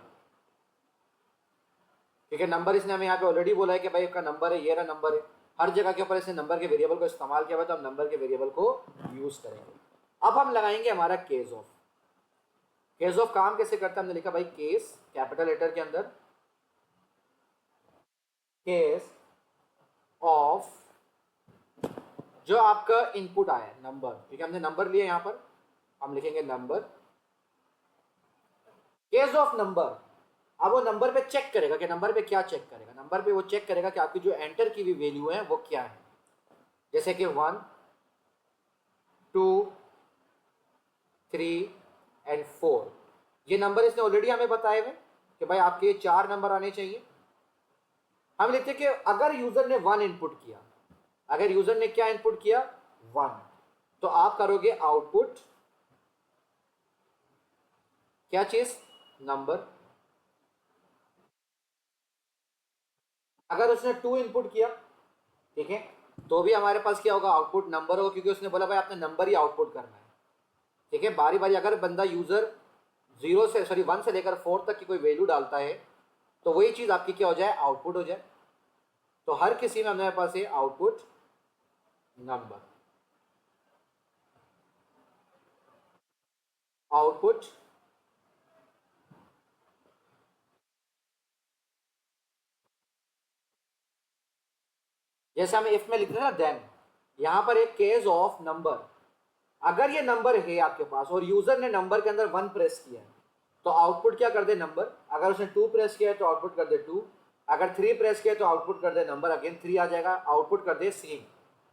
ठीक है। नंबर इसने हमें यहाँ पे ऑलरेडी बोला है कि भाई इसका नंबर है, ये रहा नंबर है। हर जगह के ऊपर इसने नंबर के वेरिएबल को इस्तेमाल किया हुआ, तो हम नंबर के वेरिएबल को यूज करेंगे। अब हम लगाएंगे हमारा केस ऑफ। केस ऑफ काम कैसे करता है, हमने लिखा भाई केस कैपिटल लेटर के अंदर, केस ऑफ जो आपका इनपुट आया नंबर, ठीक है। हमने नंबर लिया, यहाँ पर हम लिखेंगे नंबर, केस ऑफ नंबर। अब वो नंबर पे चेक करेगा कि नंबर पे क्या चेक करेगा, नंबर पे वो चेक करेगा कि आपकी जो एंटर की हुई वैल्यू है वो क्या है। जैसे कि 1 2 3 एंड 4, ये नंबर इसने ऑलरेडी हमें बताए हुए कि भाई आपके ये 4 नंबर आने चाहिए। हम लिखते कि अगर यूजर ने 1 इनपुट किया, अगर यूजर ने क्या इनपुट किया 1, तो आप करोगे आउटपुट क्या चीज, नंबर। अगर उसने 2 इनपुट किया, ठीक है, तो भी हमारे पास क्या होगा, आउटपुट नंबर होगा, क्योंकि उसने बोला भाई आपने नंबर ही आउटपुट करना है, ठीक है। बारी बारी अगर बंदा यूजर 1 से लेकर 4 तक की कोई वैल्यू डालता है तो वही चीज आपकी क्या हो जाए, आउटपुट हो जाए। तो हर किसी में हमारे पास है आउटपुट नंबर, आउटपुट जैसे हम इफ में लिखते हैं ना देन, यहां पर एक केस ऑफ नंबर, अगर ये नंबर है आपके पास और यूजर ने नंबर के अंदर 1 प्रेस किया है तो आउटपुट क्या कर दे, नंबर। अगर उसने 2 प्रेस किया है तो आउटपुट कर दे 2, अगर 3 प्रेस किया है तो आउटपुट कर दे नंबर, अगेन 3 आ जाएगा, आउटपुट कर दे सेम।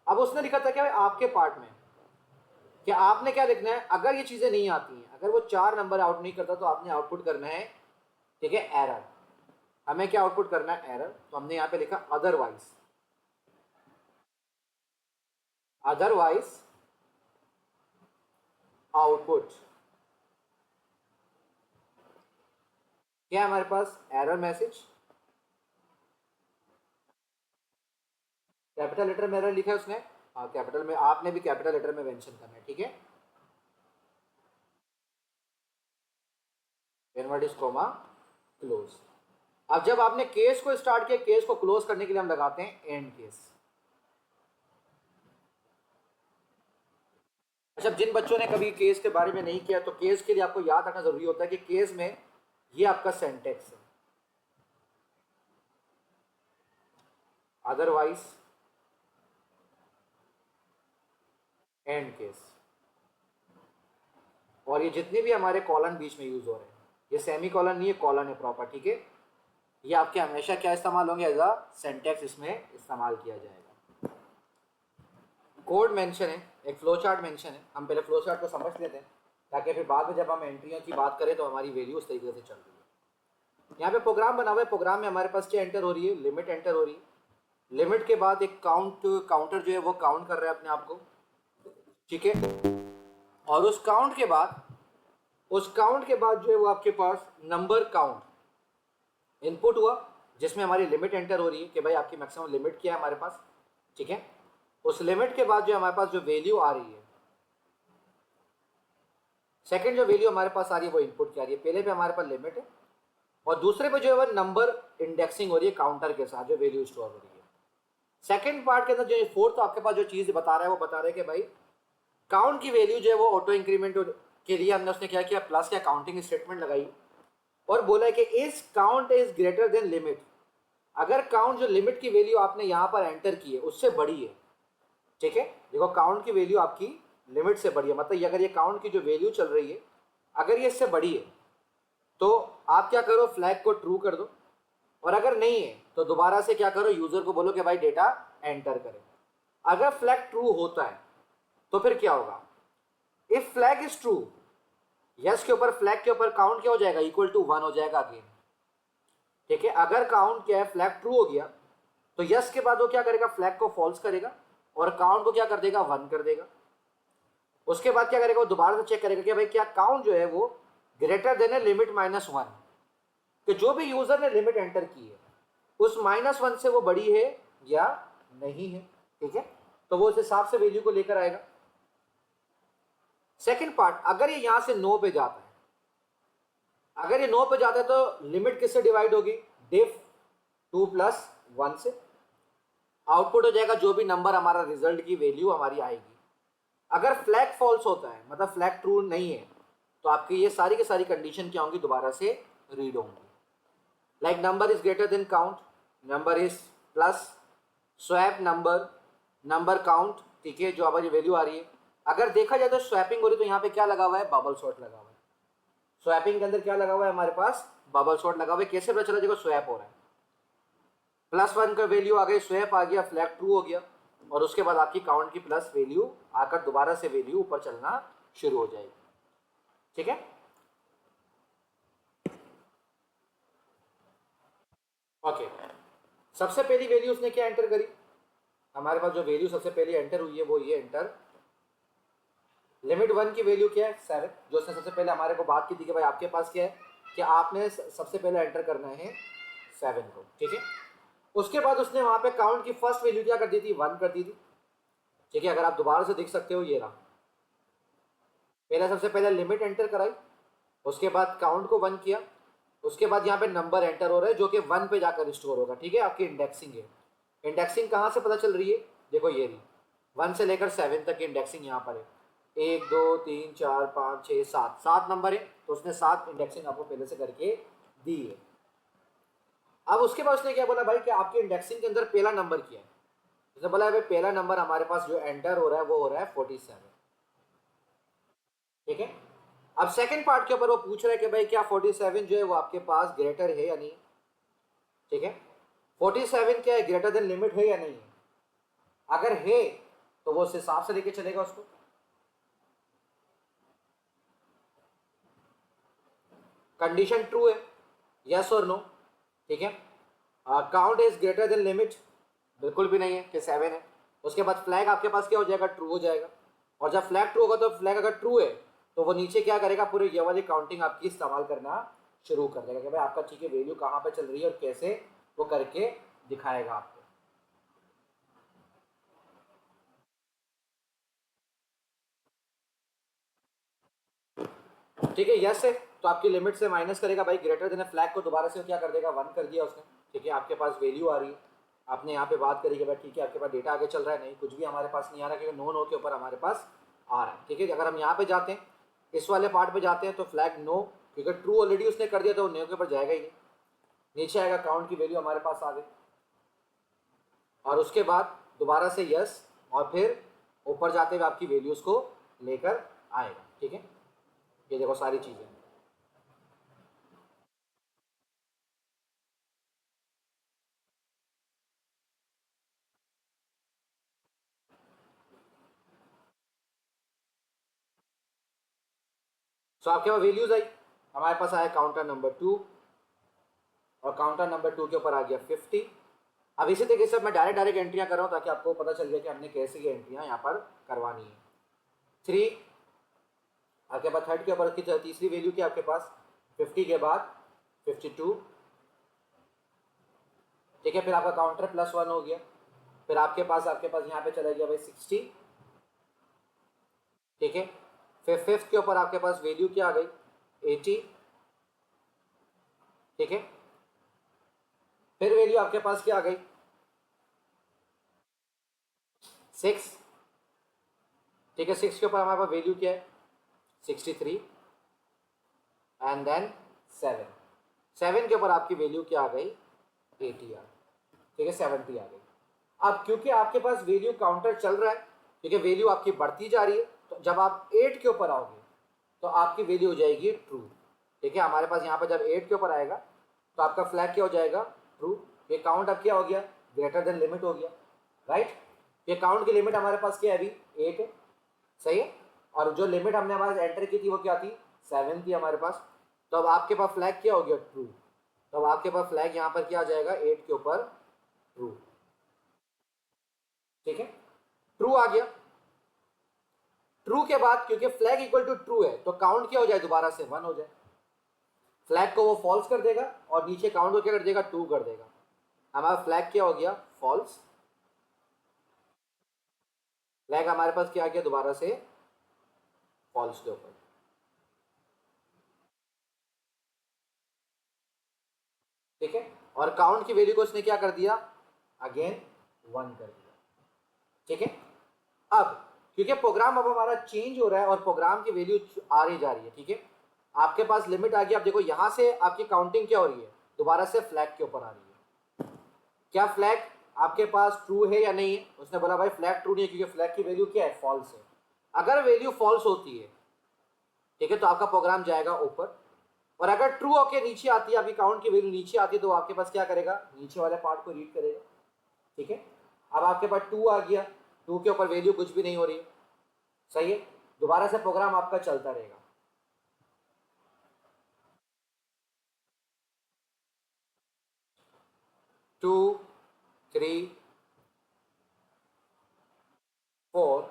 अब उसने लिखा था क्या आपके पार्ट में कि आपने क्या लिखना है, अगर ये चीजें नहीं आती हैं, अगर वो 4 नंबर आउट नहीं करता तो आपने आउटपुट करना है, ठीक है, एरर। हमें क्या आउटपुट करना है, एरर। तो हमने यहाँ पे लिखा अदरवाइज, अदरवाइज आउटपुट क्या है हमारे पास, एरर मैसेज। कैपिटल लेटर में एरर लिखा है उसने, हाँ कैपिटल में, आपने भी कैपिटल लेटर में मेंशन करना है, ठीक है। Invertis coma close. अब जब आपने केस को स्टार्ट किया, केस को क्लोज करने के लिए हम लगाते हैं एंड केस। अच्छा, जिन बच्चों ने कभी केस के बारे में नहीं किया तो केस के लिए आपको याद रखना जरूरी होता है कि केस में ये आपका सेंटेक्स है, अदरवाइज एंड केस। और ये जितने भी हमारे कॉलन बीच में यूज हो रहे हैं, ये सेमी कॉलन नहीं है, कॉलन है प्रॉपर, ठीक है। ये आपके हमेशा क्या इस्तेमाल होंगे, एज अ सेंटेक्स इसमें इस्तेमाल किया जाएगा। कोड मेंशन है, एक फ्लो चार्ट मेंशन है, हम पहले फ्लो चार्ट को समझ लेते हैं ताकि फिर बाद में जब हम एंट्रियों की बात करें तो हमारी वैल्यू उस तरीके से चल रही है। यहाँ पे प्रोग्राम बना हुआ है, प्रोग्राम में हमारे पास क्या एंटर हो रही है, लिमिट एंटर हो रही है। लिमिट के बाद एक काउंटर जो है वो काउंट कर रहा है अपने आप को, ठीक है। और उस काउंट के बाद जो है वो आपके पास नंबर काउंट इनपुट हुआ, जिसमें हमारी लिमिट एंटर हो रही है कि भाई आपकी मैक्सिमम लिमिट क्या है हमारे पास, ठीक है। उस लिमिट के बाद जो हमारे पास जो वैल्यू आ रही है, सेकंड जो वैल्यू हमारे पास आ रही है वो इनपुट क्या आ रही है, पहले पे हमारे पास लिमिट है और दूसरे पे जो है वो नंबर इंडेक्सिंग हो रही है काउंटर के साथ, जो वैल्यू स्टोर हो रही है। सेकंड पार्ट के अंदर जो फोर्थ तो आपके पास जो चीज बता रहा है वो बता रहा है कि भाई काउंट की वैल्यू जो है वो ऑटो इंक्रीमेंट के लिए हमने उसने क्या किया, प्लस क्या काउंटिंग स्टेटमेंट लगाई और बोला है कि इस count is greater than limit. अगर काउंट जो लिमिट की वैल्यू आपने यहाँ पर एंटर की है उससे बड़ी है, ठीक है, देखो काउंट की वैल्यू आपकी लिमिट से बड़ी है, मतलब अगर ये काउंट की जो वैल्यू चल रही है अगर ये इससे बड़ी है तो आप क्या करो, फ्लैग को ट्रू कर दो, और अगर नहीं है तो दोबारा से क्या करो, यूजर को बोलो कि भाई डेटा एंटर करे। अगर फ्लैग ट्रू होता है तो फिर क्या होगा, if flag is true, yes के ऊपर फ्लैग के ऊपर काउंट क्या हो जाएगा, इक्वल टू 1 हो जाएगा अगेन, ठीक है। अगर काउंट क्या है, फ्लैग ट्रू हो गया तो यस के बाद वो क्या करेगा, फ्लैग को फॉल्स करेगा और काउंट को क्या कर देगा, 1 कर देगा। उसके बाद क्या करेगा, वो दोबारा से चेक करेगा कि भाई क्या काउंट जो है वो ग्रेटर देन है लिमिट -1, कि जो भी यूजर ने लिमिट एंटर की है उस -1 से वो बड़ी है या नहीं है, ठीक है। तो वो उस हिसाब से वैल्यू को लेकर आएगा। सेकंड पार्ट, अगर ये यहां से 9 पे जाता है, अगर ये 9 पे जाता है तो लिमिट किससे डिवाइड होगी, डिफ 2 + 1 से। आउटपुट हो जाएगा जो भी नंबर हमारा रिजल्ट की वैल्यू हमारी आएगी। अगर फ्लैग फॉल्स होता है, मतलब फ्लैग ट्रू नहीं है, तो आपकी ये सारी की सारी कंडीशन क्या होंगी, दोबारा से रीड होंगी। Like number is greater than count, number is plus swap number, number count, ठीक है, जो हमारी वैल्यू आ रही है। अगर देखा जाए तो स्वैपिंग हो रही है तो यहाँ पे क्या लगा हुआ है, बबल शॉट लगा हुआ है। स्वैपिंग के अंदर क्या लगा हुआ है हमारे पास, बबल शॉट लगा हुआ है। कैसे पता चला, देखो स्वैप हो रहा है, +1 का वैल्यू आ गई, स्वैप आ गया, फ्लैग ट्रू हो गया, और उसके बाद आपकी काउंट की प्लस वैल्यू आकर दोबारा से वैल्यू ऊपर चलना शुरू हो जाएगी, ठीक है। ओके, सबसे पहली वैल्यू उसने क्या एंटर करी, हमारे पास जो वैल्यू सबसे पहले एंटर हुई है वो ये एंटर, लिमिट 1 की वैल्यू क्या है, 7, जो उसने सबसे पहले हमारे को बात की थी कि भाई आपके पास क्या है कि आपने सबसे पहले एंटर करना है 7 को, ठीक है। उसके बाद उसने वहां पे काउंट की फर्स्ट वैल्यू क्या कर दी थी, 1 कर दी थी। ठीक है, अगर आप दोबारा से देख सकते हो, ये रहा। पहले सबसे पहले लिमिट एंटर कराई, उसके बाद काउंट को 1 किया, उसके बाद यहाँ पे नंबर एंटर हो रहा है जो कि 1 पे जाकर स्टोर होगा। ठीक है, आपकी इंडेक्सिंग है। इंडेक्सिंग कहाँ से पता चल रही है, देखो ये रही, 1 से लेकर 7 तक की इंडेक्सिंग यहाँ पर है। 1 2 3 4 5 6 7, 7 नंबर है, तो उसने 7 इंडेक्सिंग आपको पहले से करके दी है। अब उसके बाद उसने क्या बोला भाई कि आपकी इंडेक्सिंग के अंदर पहला नंबर क्या है। उसने बोला भाई पहला नंबर हमारे पास जो एंटर हो रहा है वो हो रहा है 47। ठीक है, अब सेकंड पार्ट के ऊपर वो पूछ रहा है कि भाई क्या 47 जो है वो आपके पास ग्रेटर है या नहीं। ठीक है, 47 क्या है, ग्रेटर देन लिमिट है या नहीं है। अगर है तो वो उस हिसाब से लेके चलेगा उसको। कंडीशन ट्रू है, यस और नो। ठीक है, count is greater than limit, बिल्कुल भी नहीं है कि 7 है। उसके बाद फ्लैग आपके पास क्या हो जाएगा, ट्रू हो जाएगा। और जब फ्लैग ट्रू होगा तो फ्लैग अगर ट्रू है तो वो नीचे क्या करेगा, पूरे ये वाली काउंटिंग आपकी इस्तेमाल करना शुरू कर देगा कि भाई आपका ठीक है वैल्यू कहाँ पे चल रही है और कैसे वो करके दिखाएगा आपको। ठीक है, यस है तो आपकी लिमिट से माइनस करेगा भाई, ग्रेटर देन फ्लैग को दोबारा से क्या कर देगा, 1 कर दिया उसने। ठीक है, आपके पास वैल्यू आ रही है, आपने यहाँ पे बात करी कि भाई ठीक है आपके पास डेटा आगे चल रहा है, नहीं कुछ भी हमारे पास नहीं आ रहा क्योंकि नो नो के ऊपर हमारे पास आ रहा है। ठीक है, अगर हम यहाँ पे जाते हैं, इस वाले पार्ट पे जाते हैं तो फ्लैग नो, क्योंकि ट्रू ऑलरेडी उसने कर दिया तो नो के ऊपर जाएगा ही नहीं, नीचे आएगा काउंट की वैल्यू हमारे पास आ गई, और उसके बाद दोबारा से यस, और फिर ऊपर जाते हुए आपकी वैल्यूज को लेकर आएगा। ठीक है, ये देखो सारी चीजें। सो आपके पास वैल्यूज आई, हमारे पास आया काउंटर नंबर 2, और काउंटर नंबर 2 के ऊपर आ गया 50। अब इसी तरीके से मैं डायरेक्ट एंट्रियां कर रहा हूँ ताकि आपको पता चल जाए कि हमने कैसे ये एंट्रियां यहाँ पर करवानी है। 3, आपके पास थर्ड के ऊपर की तीसरी वैल्यू क्या आपके पास, 50 के बाद 52। ठीक है, फिर आपका काउंटर +1 हो गया, फिर आपके पास यहाँ पे चला गया भाई 60। ठीक है, फिर फिफ्थ के ऊपर आपके पास वैल्यू क्या आ गई, 80। ठीक है, फिर वैल्यू आपके पास क्या आ गई, 6। ठीक है, 6 के ऊपर हमारे पास वैल्यू क्या है, 63, एंड देन 7। 7 के ऊपर आपकी वैल्यू क्या आ गई, 80 आ गई। ठीक है, 70 आ गई। अब क्योंकि आपके पास वैल्यू काउंटर चल रहा है, क्योंकि वैल्यू आपकी बढ़ती जा रही है, तो जब आप 8 के ऊपर आओगे तो आपकी वैल्यू हो जाएगी ट्रू। ठीक है, हमारे पास यहाँ पर जब 8 के ऊपर आएगा तो आपका फ्लैग क्या हो जाएगा, ट्रू। ये काउंट अब क्या हो गया, ग्रेटर देन लिमिट हो गया, राइट। ये काउंट की लिमिट हमारे पास क्या है अभी, 8 है, सही है। और जो लिमिट हमने हमारे पास एंटर की थी वो क्या थी, 7 थी हमारे पास। तो अब आपके पास फ्लैग क्या हो गया, ट्रू। तो अब आपके पास फ्लैग यहाँ पर क्या आ जाएगा, 8 के ऊपर ट्रू। ठीक है, ट्रू आ गया। ट्रू के बाद क्योंकि फ्लैग इक्वल टू ट्रू है तो काउंट क्या हो जाए, दोबारा से 1 हो जाए। फ्लैग को वो फॉल्स कर देगा और नीचे काउंट को क्या कर देगा, 2 कर देगा। हमारा फ्लैग क्या हो गया, फॉल्स। फ्लैग हमारे पास क्या आ गया, दोबारा से फॉल्स के ऊपर। ठीक है, और काउंट की वैल्यू को उसने क्या कर दिया, अगेन 1 कर दिया। ठीक है, अब क्योंकि प्रोग्राम अब हमारा चेंज हो रहा है और प्रोग्राम की वैल्यू आ रही जा रही है। ठीक है, आपके पास लिमिट आ गई। आप देखो यहां से आपकी काउंटिंग क्या हो रही है, दोबारा से फ्लैग के ऊपर आ रही है। क्या फ्लैग आपके पास ट्रू है या नहीं है, उसने बोला भाई फ्लैग ट्रू नहीं है क्योंकि फ्लैग की वैल्यू क्या है, फॉल्स है। अगर वैल्यू फॉल्स होती है, ठीक है, तो आपका प्रोग्राम जाएगा ऊपर, और अगर ट्रू होके नीचे आती है, आपकी काउंट की वैल्यू नीचे आती है, तो आपके पास क्या करेगा, नीचे वाले पार्ट को रीड करेगा। ठीक है, अब आपके पास 2 आ गया, 2 के ऊपर वैल्यू कुछ भी नहीं हो रही है, सही है। दोबारा से प्रोग्राम आपका चलता रहेगा। टू, 3, 4।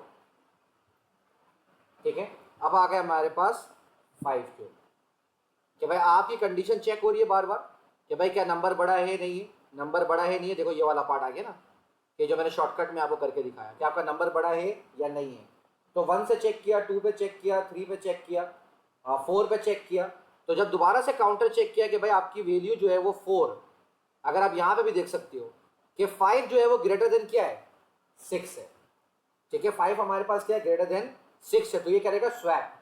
ठीक है, अब आ गए हमारे पास 5 के ऊपर कि भाई आपकी कंडीशन चेक हो रही है बार बार कि भाई क्या नंबर बड़ा है नहीं है, नंबर बड़ा है नहीं है, देखो ये वाला पार्ट आ गया ना, ये जो मैंने शॉर्टकट में आपको करके दिखाया कि आपका नंबर बड़ा है या नहीं है। तो 1 से चेक किया, 2 पे चेक किया, 3 पे चेक किया, 4 पे चेक किया। तो जब दोबारा से काउंटर चेक किया कि भाई आपकी वैल्यू जो है वो 4, अगर आप यहाँ पे भी देख सकते हो कि 5 जो है वो ग्रेटर देन क्या है, 6 है। ठीक है, 5 हमारे पास क्या है, ग्रेटर देन 6 है। तो ये करेगा स्वैप।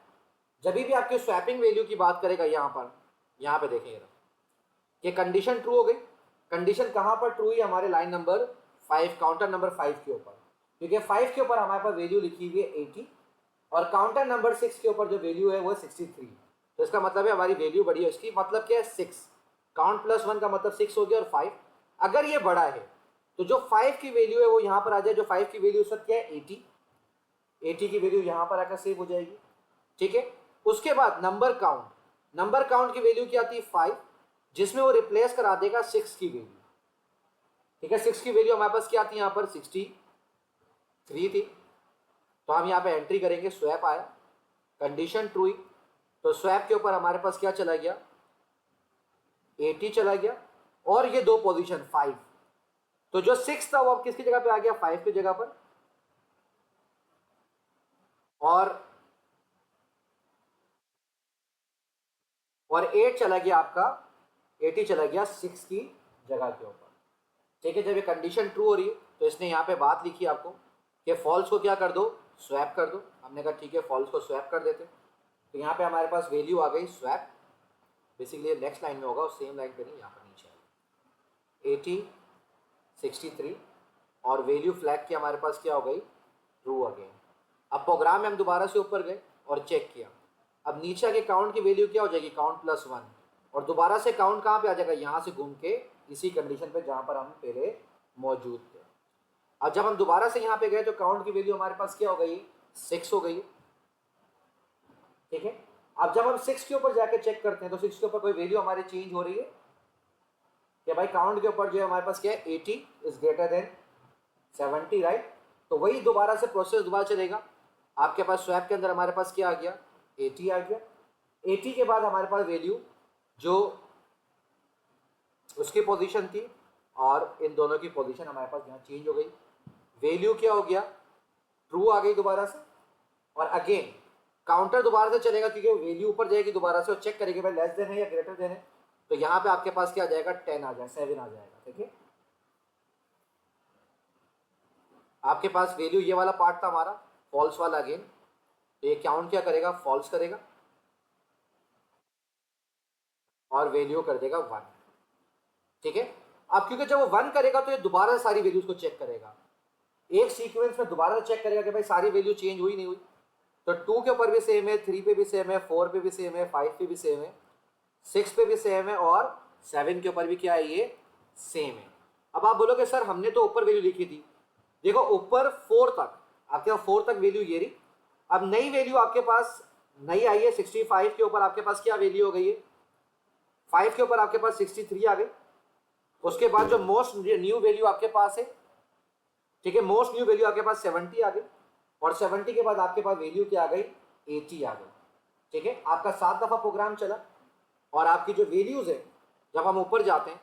जब भी आपके स्वैपिंग वैल्यू की बात करेगा यहाँ पे देखेंगे कि कंडीशन ट्रू हो गई। कंडीशन कहाँ पर ट्रू हुई, हमारे लाइन नंबर 5, काउंटर नंबर 5 के ऊपर, क्योंकि 5 के ऊपर हमारे पास वैल्यू लिखी हुई है 80 और काउंटर नंबर 6 के ऊपर जो वैल्यू है वो 63। तो इसका मतलब है हमारी वैल्यू बड़ी है। इसकी मतलब क्या है, 6, काउंट प्लस 1 का मतलब 6 हो गया, और 5 अगर ये बड़ा है तो जो 5 की वैल्यू है वो यहाँ पर आ जाए। जो 5 की वैल्यू उस वक्त क्या है, 80 की वैल्यू यहाँ पर आकर सेव हो जाएगी। ठीक है, उसके बाद नंबर काउंट की वैल्यू क्या आती है, 5, जिसमें वो रिप्लेस करा देगा 6 की वैल्यू। ठीक है, 6 की वैल्यू हमारे पास क्या आती है, यहाँ पर 63 थी। तो हम यहाँ पे एंट्री करेंगे, स्वैप आया, कंडीशन ट्रू हुई, तो स्वैप के ऊपर हमारे पास क्या चला गया, 80 चला गया, और ये दो पोजीशन 5। तो जो 6 था वो अब किसकी जगह पे आ गया, 5 की जगह पर, और 8 चला गया आपका, 80 चला गया 6 की जगह के ऊपर। ठीक है, जब ये कंडीशन ट्रू हो रही है तो इसने यहाँ पे बात लिखी आपको कि फॉल्स को क्या कर दो, स्वैप कर दो। हमने कहा ठीक है, फॉल्स को स्वैप कर देते। तो यहाँ पे हमारे पास वैल्यू आ गई स्वैप, बेसिकली नेक्स्ट लाइन में होगा और सेम लाइन पे नहीं, यहाँ पर नीचे आएगी 80 63, और वैल्यू फ्लैग की हमारे पास क्या हो गई, ट्रू अगेन। अब प्रोग्राम में हम दोबारा से ऊपर गए और चेक किया, अब नीचे आके काउंट की वैल्यू क्या हो जाएगी, काउंट प्लस 1, और दोबारा से काउंट कहाँ पे आ जाएगा, यहाँ से घूम के इसी कंडीशन पे जहाँ पर हम पहले मौजूद थे। अब जब हम दोबारा से यहाँ पे गए तो काउंट की वैल्यू हमारे पास क्या हो गई, 6 हो गई। ठीक है, अब जब हम 6 के ऊपर जाके चेक करते हैं तो 6 के ऊपर कोई वैल्यू हमारी चेंज हो रही है कि भाई काउंट के ऊपर जो है हमारे पास क्या है, 80 इज ग्रेटर देन 70, राइट। तो वही दोबारा से प्रोसेस दोबारा चलेगा। आपके पास स्वैप के अंदर हमारे पास क्या आ गया, 80 आ गया। 80 के बाद हमारे पास वैल्यू जो उसकी पोजीशन थी और इन दोनों की पोजीशन हमारे पास यहाँ चेंज हो गई। वैल्यू क्या हो गया, ट्रू आ गई दोबारा से, और अगेन काउंटर दोबारा से चलेगा क्योंकि वैल्यू ऊपर जाएगी दोबारा से और चेक करेगी भाई लेस देन है या ग्रेटर देन है। तो यहाँ पे आपके पास क्या आ जाएगा, 10 आ जाएगा, 7 आ जाएगा। ठीक है, आपके पास वैल्यू ये वाला पार्ट था हमारा, फॉल्स वाला। अगेन तो ये काउंट क्या करेगा, फॉल्स करेगा और वैल्यू कर देगा 1। ठीक है, अब क्योंकि जब वो 1 करेगा तो ये दोबारा सारी वैल्यूज को चेक करेगा, एक सीक्वेंस में दोबारा चेक करेगा कि भाई सारी वैल्यू चेंज हुई नहीं हुई। तो 2 के ऊपर भी सेम है, 3 पे भी सेम है, 4 पे भी सेम है, 5 पे भी सेम है, 6 पे भी सेम है, और 7 के ऊपर भी क्या है, ये सेम है। अब आप बोलोगे सर हमने तो ऊपर वैल्यू लिखी थी, देखो ऊपर 4 तक, आपके पास 4 तक वैल्यू ये रही। अब नई वैल्यू आपके पास नई आई है, 65 के ऊपर आपके पास क्या वैल्यू हो गई है, 5 के ऊपर आपके पास 63 आ गई। उसके बाद जो मोस्ट न्यू वैल्यू आपके पास है, ठीक है, मोस्ट न्यू वैल्यू आपके पास 70 आ गई, और 70 के बाद आपके पास वैल्यू क्या आ गई, 80 आ गई। ठीक है, आपका 7 दफा प्रोग्राम चला, और आपकी जो वैल्यूज है जब हम ऊपर जाते हैं,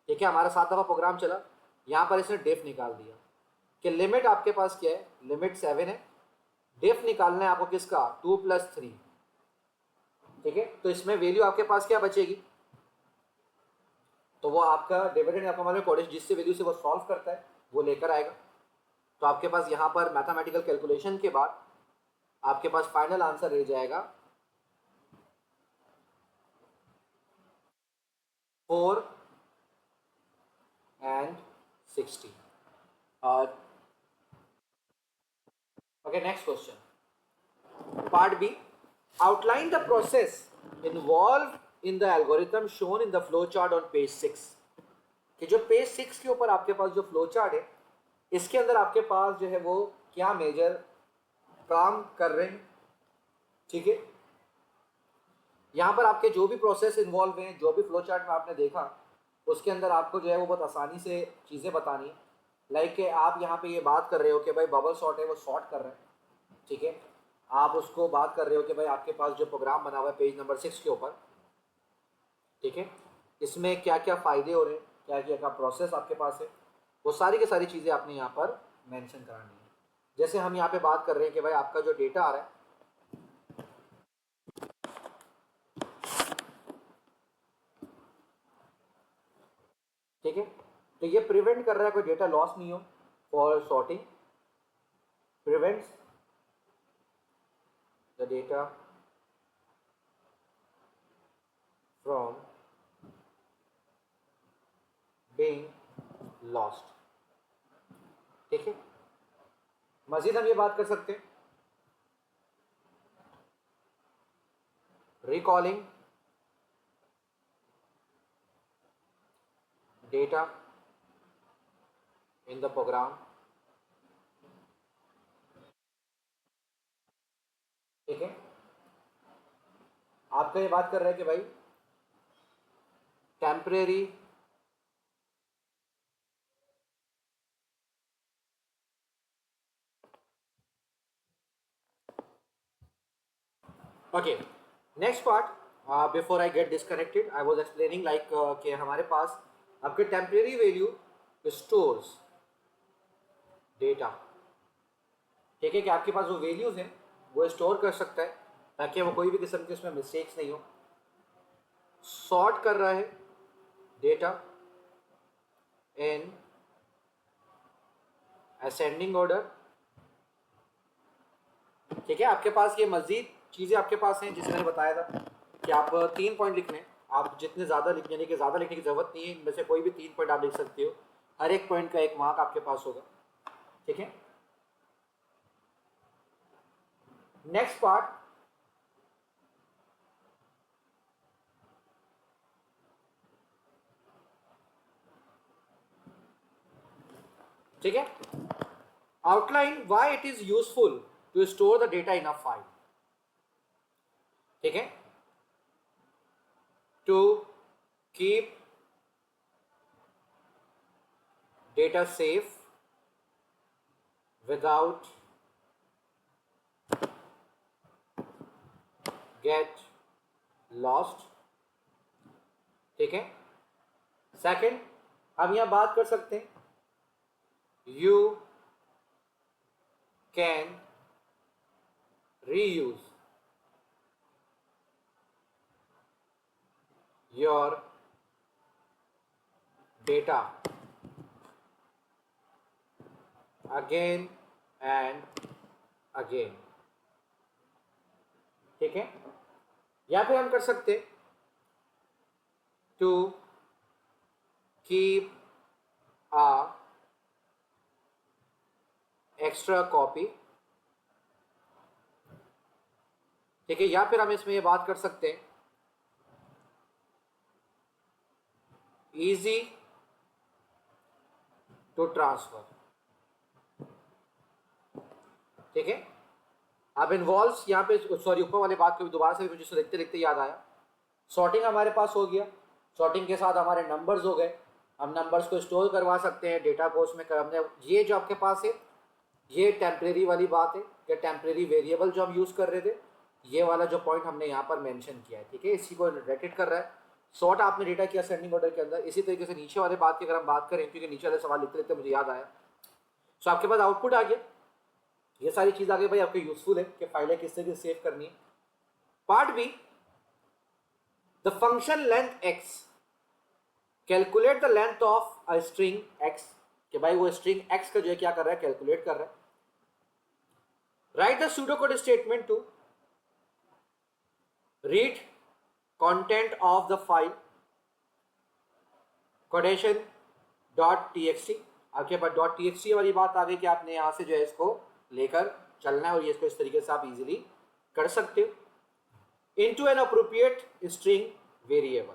ठीक है, हमारा 7 दफा प्रोग्राम चला, यहाँ पर इसने डेफ निकाल दिया कि लिमिट आपके पास क्या है, लिमिट 7 है, डेफ निकालना है आपको किसका, 2 + 3। ठीक है, तो इसमें वैल्यू आपके पास क्या बचेगी, तो वो आपका डिविडेंड आपका मालूम कोडिश जिससे वैल्यू से वो सॉल्व करता है वो लेकर आएगा। तो आपके पास यहाँ पर मैथमेटिकल कैलकुलेशन के बाद आपके पास फाइनल आंसर रह जाएगा 4 and 60। Okay, next question. Part B. Outline the process involved in the algorithm shown in the flow chart on page 6। कि जो पेज 6 के ऊपर आपके पास जो फ्लो चार्ट है, इसके अंदर आपके पास जो है वो क्या मेजर काम कर रहे हैं। ठीक है, यहाँ पर आपके जो भी प्रोसेस इन्वॉल्व हैं, जो भी फ्लो चार्ट में आपने देखा, उसके अंदर आपको जो है वो बहुत आसानी से चीज़ें बतानी है। लाइक कि आप यहाँ पे ये बात कर रहे हो कि भाई बबल सॉर्ट है वो सॉर्ट कर रहे हैं। ठीक है, आप उसको बात कर रहे हो कि भाई आपके पास जो प्रोग्राम बना हुआ है पेज नंबर 6 के ऊपर, ठीक है, इसमें क्या क्या फ़ायदे हो रहे हैं, क्या क्या का प्रोसेस आपके पास है, वो सारी की सारी चीज़ें आपने यहाँ पर मेंशन करानी है। जैसे हम यहाँ पे बात कर रहे हैं कि भाई आपका जो डेटा आ रहा है, ठीक है, तो ये प्रिवेंट कर रहा है कोई डेटा लॉस नहीं हो for sorting, prevents the data from being lost. ठीक है, मजीद हम ये बात कर सकते हैं, recalling data in the program. ठीक है, आपका ये बात कर रहे हैं कि भाई temporary okay, next part before I get disconnected I was explaining like कि हमारे पास आपके टेम्परेरी वैल्यू स्टोर्स डेटा। ठीक है, कि आपके पास जो वैल्यूज हैं वो स्टोर कर सकता है ताकि वो कोई भी किस्म के उसमें मिस्टेक्स नहीं हो। सॉर्ट कर रहा है डेटा इन असेंडिंग ऑर्डर। ठीक है, आपके पास ये मजीद चीज़ें आपके पास हैं जिसे मैंने बताया था कि आप 3 पॉइंट लिखने, आप जितने ज़्यादा लिख, यानी कि ज़्यादा लिखने की ज़रूरत नहीं है, इनमें से कोई भी 3 पॉइंट आप लिख सकते हो, हर एक पॉइंट का 1 मार्क आपके पास होगा। ठीक है, नेक्स्ट पार्ट, ठीक है, outline why it is useful to store the data in a file. ठीक है, to keep data safe without get lost। ठीक है, सेकंड हम यहां बात कर सकते हैं you can reuse your data again and again. ठीक है, या फिर हम कर सकते to keep a extra copy. ठीक है, या फिर हम इसमें ये बात कर सकते हैं इजी टू ट्रांसफर। ठीक है, अब इन्वॉल्व यहाँ पे, सॉरी ऊपर वाली बात को भी दोबारा से मुझे देखते देखते याद आया। सॉर्टिंग हमारे पास हो गया, सॉर्टिंग के साथ हमारे नंबर्स हो गए, हम नंबर्स को स्टोर करवा सकते हैं डेटा को उसमें। हमने ये जो आपके पास है ये टेम्परेरी वाली बात है कि टेम्परेरी वेरिएबल जो हम यूज़ कर रहे थे, ये वाला जो पॉइंट हमने यहाँ पर मेंशन किया है। ठीक है, इसी को रिलेटेड कर रहा है। सॉर्ट आपने डेटा किया असेंडिंग ऑर्डर के अंदर। इसी तरीके से नीचे वाले बात की अगर हम बात करें, क्योंकि नीचे वाले सवाल लिखते लिखते मुझे याद आया, सो आपके पास आउटपुट आ गया, ये सारी चीज़ आगे भाई आपके यूजफुल है कि फाइलें किस तरीके से सेव करनी है। Part B, the function length X calculate the length of a string X. कि भाई वो स्ट्रिंग एक्स का जो है क्या कर रहा है, कैलकुलेट कर रहा है। Write the pseudo code statement to read content of the file codation dot t x t. आपके पास डॉट टी एक्स टी वाली बात आ गई कि आपने यहां से जो है इसको लेकर चलना है और ये इसको इस तरीके से आप इजीली कर सकते हो। Into an appropriate string variable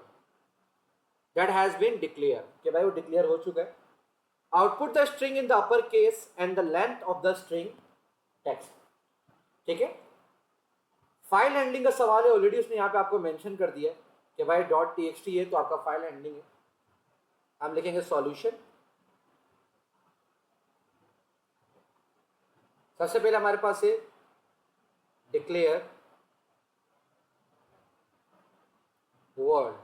that has been declare, कि भाई वो डिक्लेयर हो चुका है। Output the string in the upper case and the length of the string text. ठीक है, फाइल हैंडलिंग का सवाल है, ऑलरेडी उसने यहाँ पे आपको मेंशन कर दिया कि भाई डॉट टी एक्स टी है तो आपका फाइल हैंडलिंग है। हम लिखेंगे सॉल्यूशन। सबसे पहले हमारे पास है डिक्लेयर वर्ड।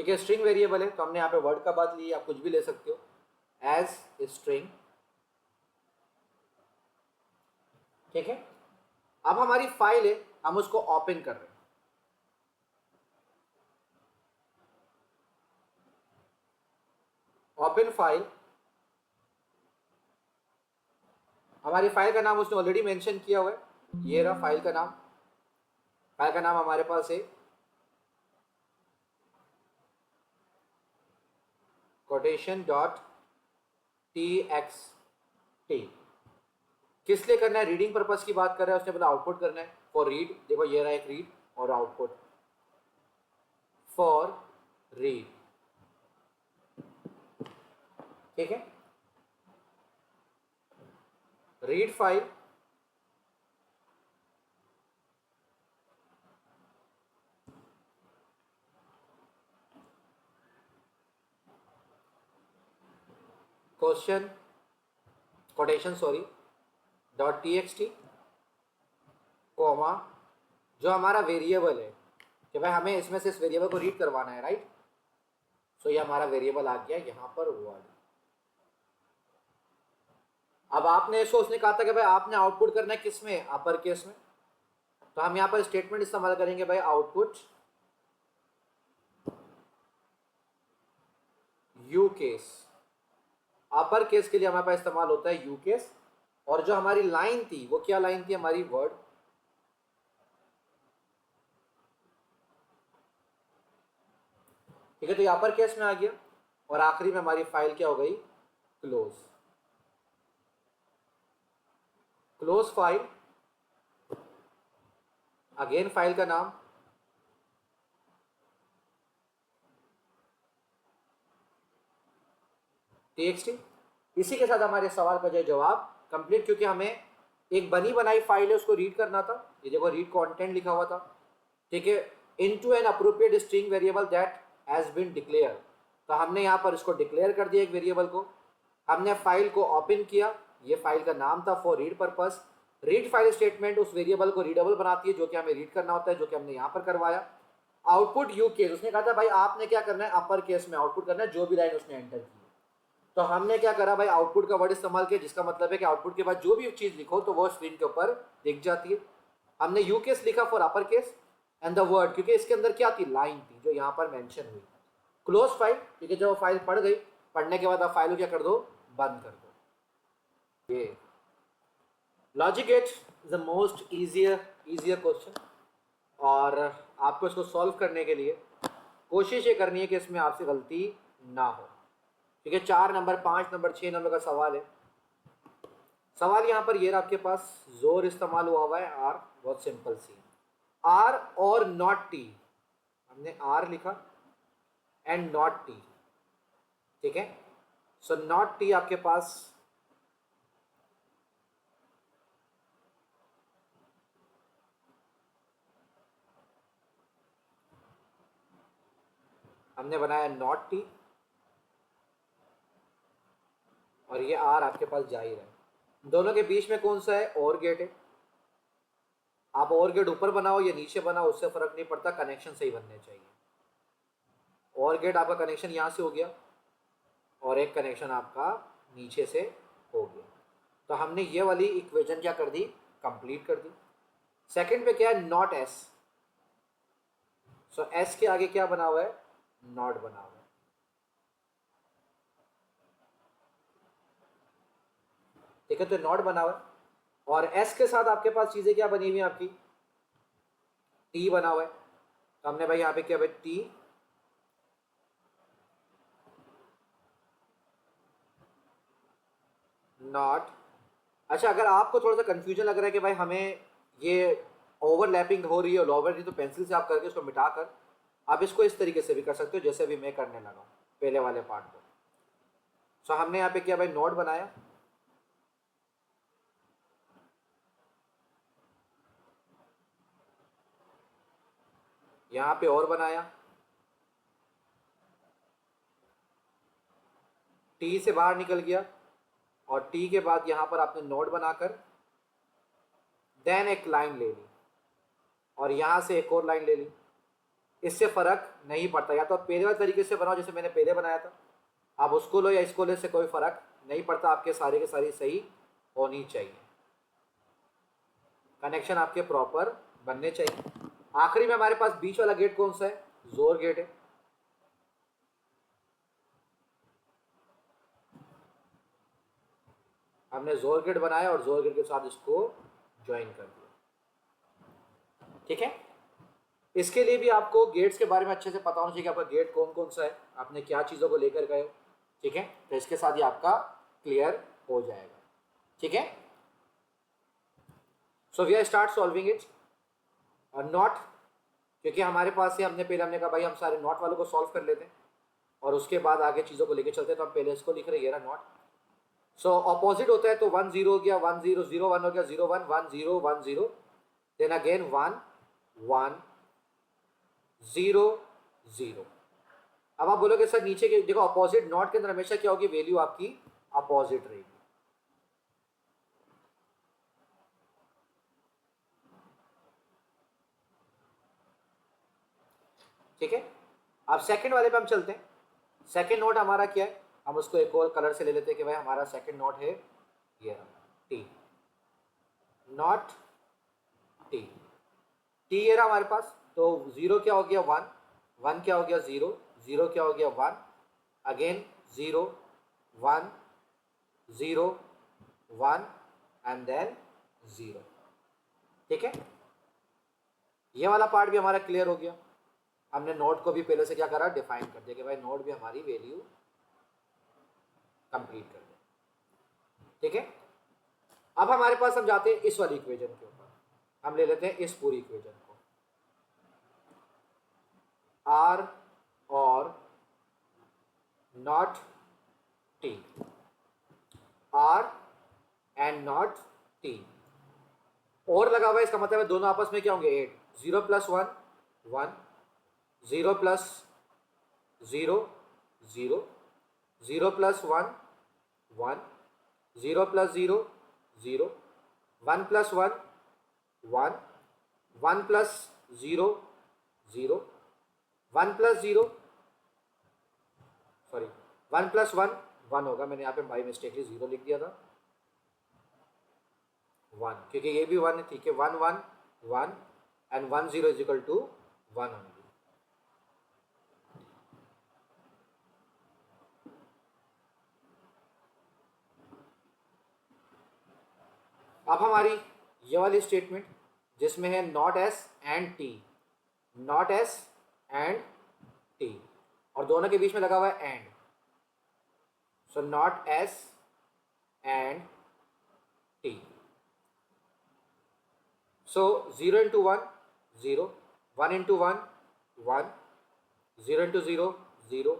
ठीक है, स्ट्रिंग वेरिएबल है तो हमने यहाँ पे वर्ड का बात ली, आप कुछ भी ले सकते हो, एज स्ट्रिंग। ठीक है, अब हमारी फाइल है, हम उसको ओपन कर रहे हैं। ओपन फाइल, हमारी फाइल का नाम उसने ऑलरेडी मेंशन किया हुआ है, ये रहा फाइल का नाम। फाइल का नाम हमारे पास है quotation.txt। किस लिए करना है, रीडिंग पर्पस की बात कर रहा है, उसने बोला आउटपुट करना है फॉर रीड। देखो ये रहा एक रीड और आउटपुट फॉर रीड। ठीक है, read file, question quotation sorry dot TXT comma जो हमारा वेरिएबल है कि भाई हमें इसमें से इस वेरिएबल को रीड करवाना है, राइट। सो ये हमारा वेरिएबल आ गया यहाँ पर वर्ड। अब आपने इसको, उसने कहा था कि भाई आपने आउटपुट करना है किस में, अपर केस में, तो हम यहाँ पर स्टेटमेंट इस्तेमाल करेंगे भाई output you case. Upper case के लिए हमारे पास इस्तेमाल होता है यू केस। और जो हमारी लाइन थी वो क्या लाइन थी, हमारी वर्ड। ठीक है, तो ये अपर केस में आ गया और आखिरी में हमारी फाइल क्या हो गई, close. Close file, again file का नाम टीएक्सटी। इसी के साथ हमारे सवाल का जो जवाब कंप्लीट, क्योंकि हमें एक बनी बनाई फाइल है उसको रीड करना था। ये देखो रीड कंटेंट लिखा हुआ था। ठीक है, into an appropriate string variable that has been declare, तो हमने यहाँ पर इसको डिक्लेयर कर दिया एक वेरिएबल को। हमने फाइल को ओपन किया, ये फाइल का नाम था for read purpose. Read file statement उस वेरिएबल को रीडेबल बनाती है जो कि हमें रीड करना होता है, जो कि हमने यहाँ पर करवाया। आउटपुट यू केस, उसने कहा था भाई आपने क्या करना है, अपर केस में आउटपुट करना है जो भी लाइन उसने एंटर की। तो हमने क्या करा भाई, आउटपुट का वर्ड इस्तेमाल किया, जिसका मतलब है कि आउटपुट के बाद जो भी चीज लिखो तो वो स्क्रीन के ऊपर दिख जाती है। हमने यू केस लिखा for upper case and the word, क्योंकि इसके अंदर क्या थी, लाइन थी जो यहाँ पर मेंशन हुई। क्लोज फाइल, क्योंकि जब फाइल पढ़ गई, पढ़ने के बाद आप फाइल को क्या कर दो, बंद कर दो। ये logic gate is the most easier question, और आपको इसको सॉल्व करने के लिए कोशिश ये करनी है कि इसमें आपसे गलती ना हो। ठीक है, 4 नंबर, 5 नंबर, 6 नंबर का सवाल है। सवाल यहाँ पर ये आपके पास जोर इस्तेमाल हुआ है, आर, बहुत सिंपल सी, आर और नॉट टी। हमने आर लिखा एंड नॉट टी। ठीक है, सो नॉट टी आपके पास हमने बनाया नॉट टी, और ये आर आपके पास जाहिर है। दोनों के बीच में कौन सा है, और गेट है। आप और गेट ऊपर बनाओ या नीचे बनाओ उससे फर्क नहीं पड़ता, कनेक्शन सही बनने चाहिए। और गेट आपका कनेक्शन यहाँ से हो गया और एक कनेक्शन आपका नीचे से हो गया, तो हमने ये वाली इक्वेशन क्या कर दी, कंप्लीट कर दी। सेकंड पे क्या है, नॉट एस। सो एस के आगे क्या बना हुआ है, नॉट बना हुआ है। ठीक है, तो नॉट बना हुआ है, और एस के साथ आपके पास चीजें क्या बनी हुई है, आपकी टी बना हुआ है। तो हमने भाई यहाँ पे क्या, भाई टी नॉट। अच्छा, अगर आपको थोड़ा सा कंफ्यूजन लग रहा है कि भाई हमें ये ओवरलैपिंग हो रही है, लोअर रही, तो पेंसिल से आप करके इसको मिटाकर आप इसको इस तरीके से भी कर सकते हो जैसे अभी मैं करने लगा पहले वाले पार्ट को। सो हमने यहाँ पे क्या भाई, नोट बनाया, यहाँ पे और बनाया, टी से बाहर निकल गया, और टी के बाद यहाँ पर आपने नोट बनाकर देन एक लाइन ले ली, और यहाँ से एक और लाइन ले ली, इससे फ़र्क नहीं पड़ता, या तो आप पहले वाले तरीके से बनाओ जैसे मैंने पहले बनाया था, आप उसको लो या इसको लो, इससे कोई फ़र्क नहीं पड़ता, आपके सारे के सारी सही होनी चाहिए, कनेक्शन आपके प्रॉपर बनने चाहिए। आखिरी में हमारे पास बीच वाला गेट कौन सा है? जोर गेट है। हमने जोर गेट बनाया और जोर गेट के साथ इसको ज्वाइन कर दिया, ठीक है। इसके लिए भी आपको गेट्स के बारे में अच्छे से पता होना चाहिए कि आपका गेट कौन कौन सा है, आपने क्या चीज़ों को लेकर गए हो, ठीक है। तो इसके साथ ही आपका क्लियर हो जाएगा, ठीक है। So we are start solving it not, क्योंकि हमारे पास से हमने कहा भाई हम सारे नॉट वालों को सॉल्व कर लेते हैं और उसके बाद आगे चीज़ों को लेकर चलते हैं, तो हम पहले इसको लिख रहे हैं ना नॉट। सो ऑपोजिट होता है, तो 1 0 हो गया, 1 0 0 1 हो गया, 0 1 1 0 1 0, देन अगेन 1 1 0 0। अब आप बोलोगे सर नीचे के देखो, अपोजिट नॉट के अंदर हमेशा क्या होगी, वैल्यू आपकी अपोजिट रहेगी, ठीक है। अब सेकंड वाले पे हम चलते हैं। सेकंड नोट हमारा क्या है, हम उसको एक और कलर से ले लेते हैं कि भाई हमारा सेकंड नोट है ये टी, नॉट टी, टी ये रहा हमारे पास। तो 0 क्या हो गया 1, 1 क्या हो गया 0, 0 क्या हो गया 1, अगेन 0 1 0 1 एंड देन 0, ठीक है। ये वाला पार्ट भी हमारा क्लियर हो गया। हमने नोट को भी पहले से क्या करा, डिफाइन कर दिया कि भाई नोट भी हमारी वैल्यू कंप्लीट कर दे, ठीक है। अब हमारे पास हम जाते हैं इस वाली इक्वेशन के ऊपर, हम ले लेते हैं इस पूरी इक्वेशन को, आर और not T, R and not T, और लगा हुआ है, इसका मतलब है दोनों आपस में क्या होंगे 8, 0 + 1 1, 0 + 0 0, 0 + 1 1, 0 + 0 0, 1 + 1 1, 1 + 0 0, 1 + 0 सॉरी 1 + 1 1 होगा, मैंने यहाँ पे बाई मिस्टेकली 0 लिख दिया था, 1 क्योंकि ये भी 1 है, ठीक है। 1 1 1 एंड 1 0 = 1 ओनली। अब हमारी ये वाली स्टेटमेंट जिसमें है not S and T, not S and T, और दोनों के बीच में लगा हुआ है and, so not S and T. So 0 × 1 0, 1 × 1 1, 0 × 0 0,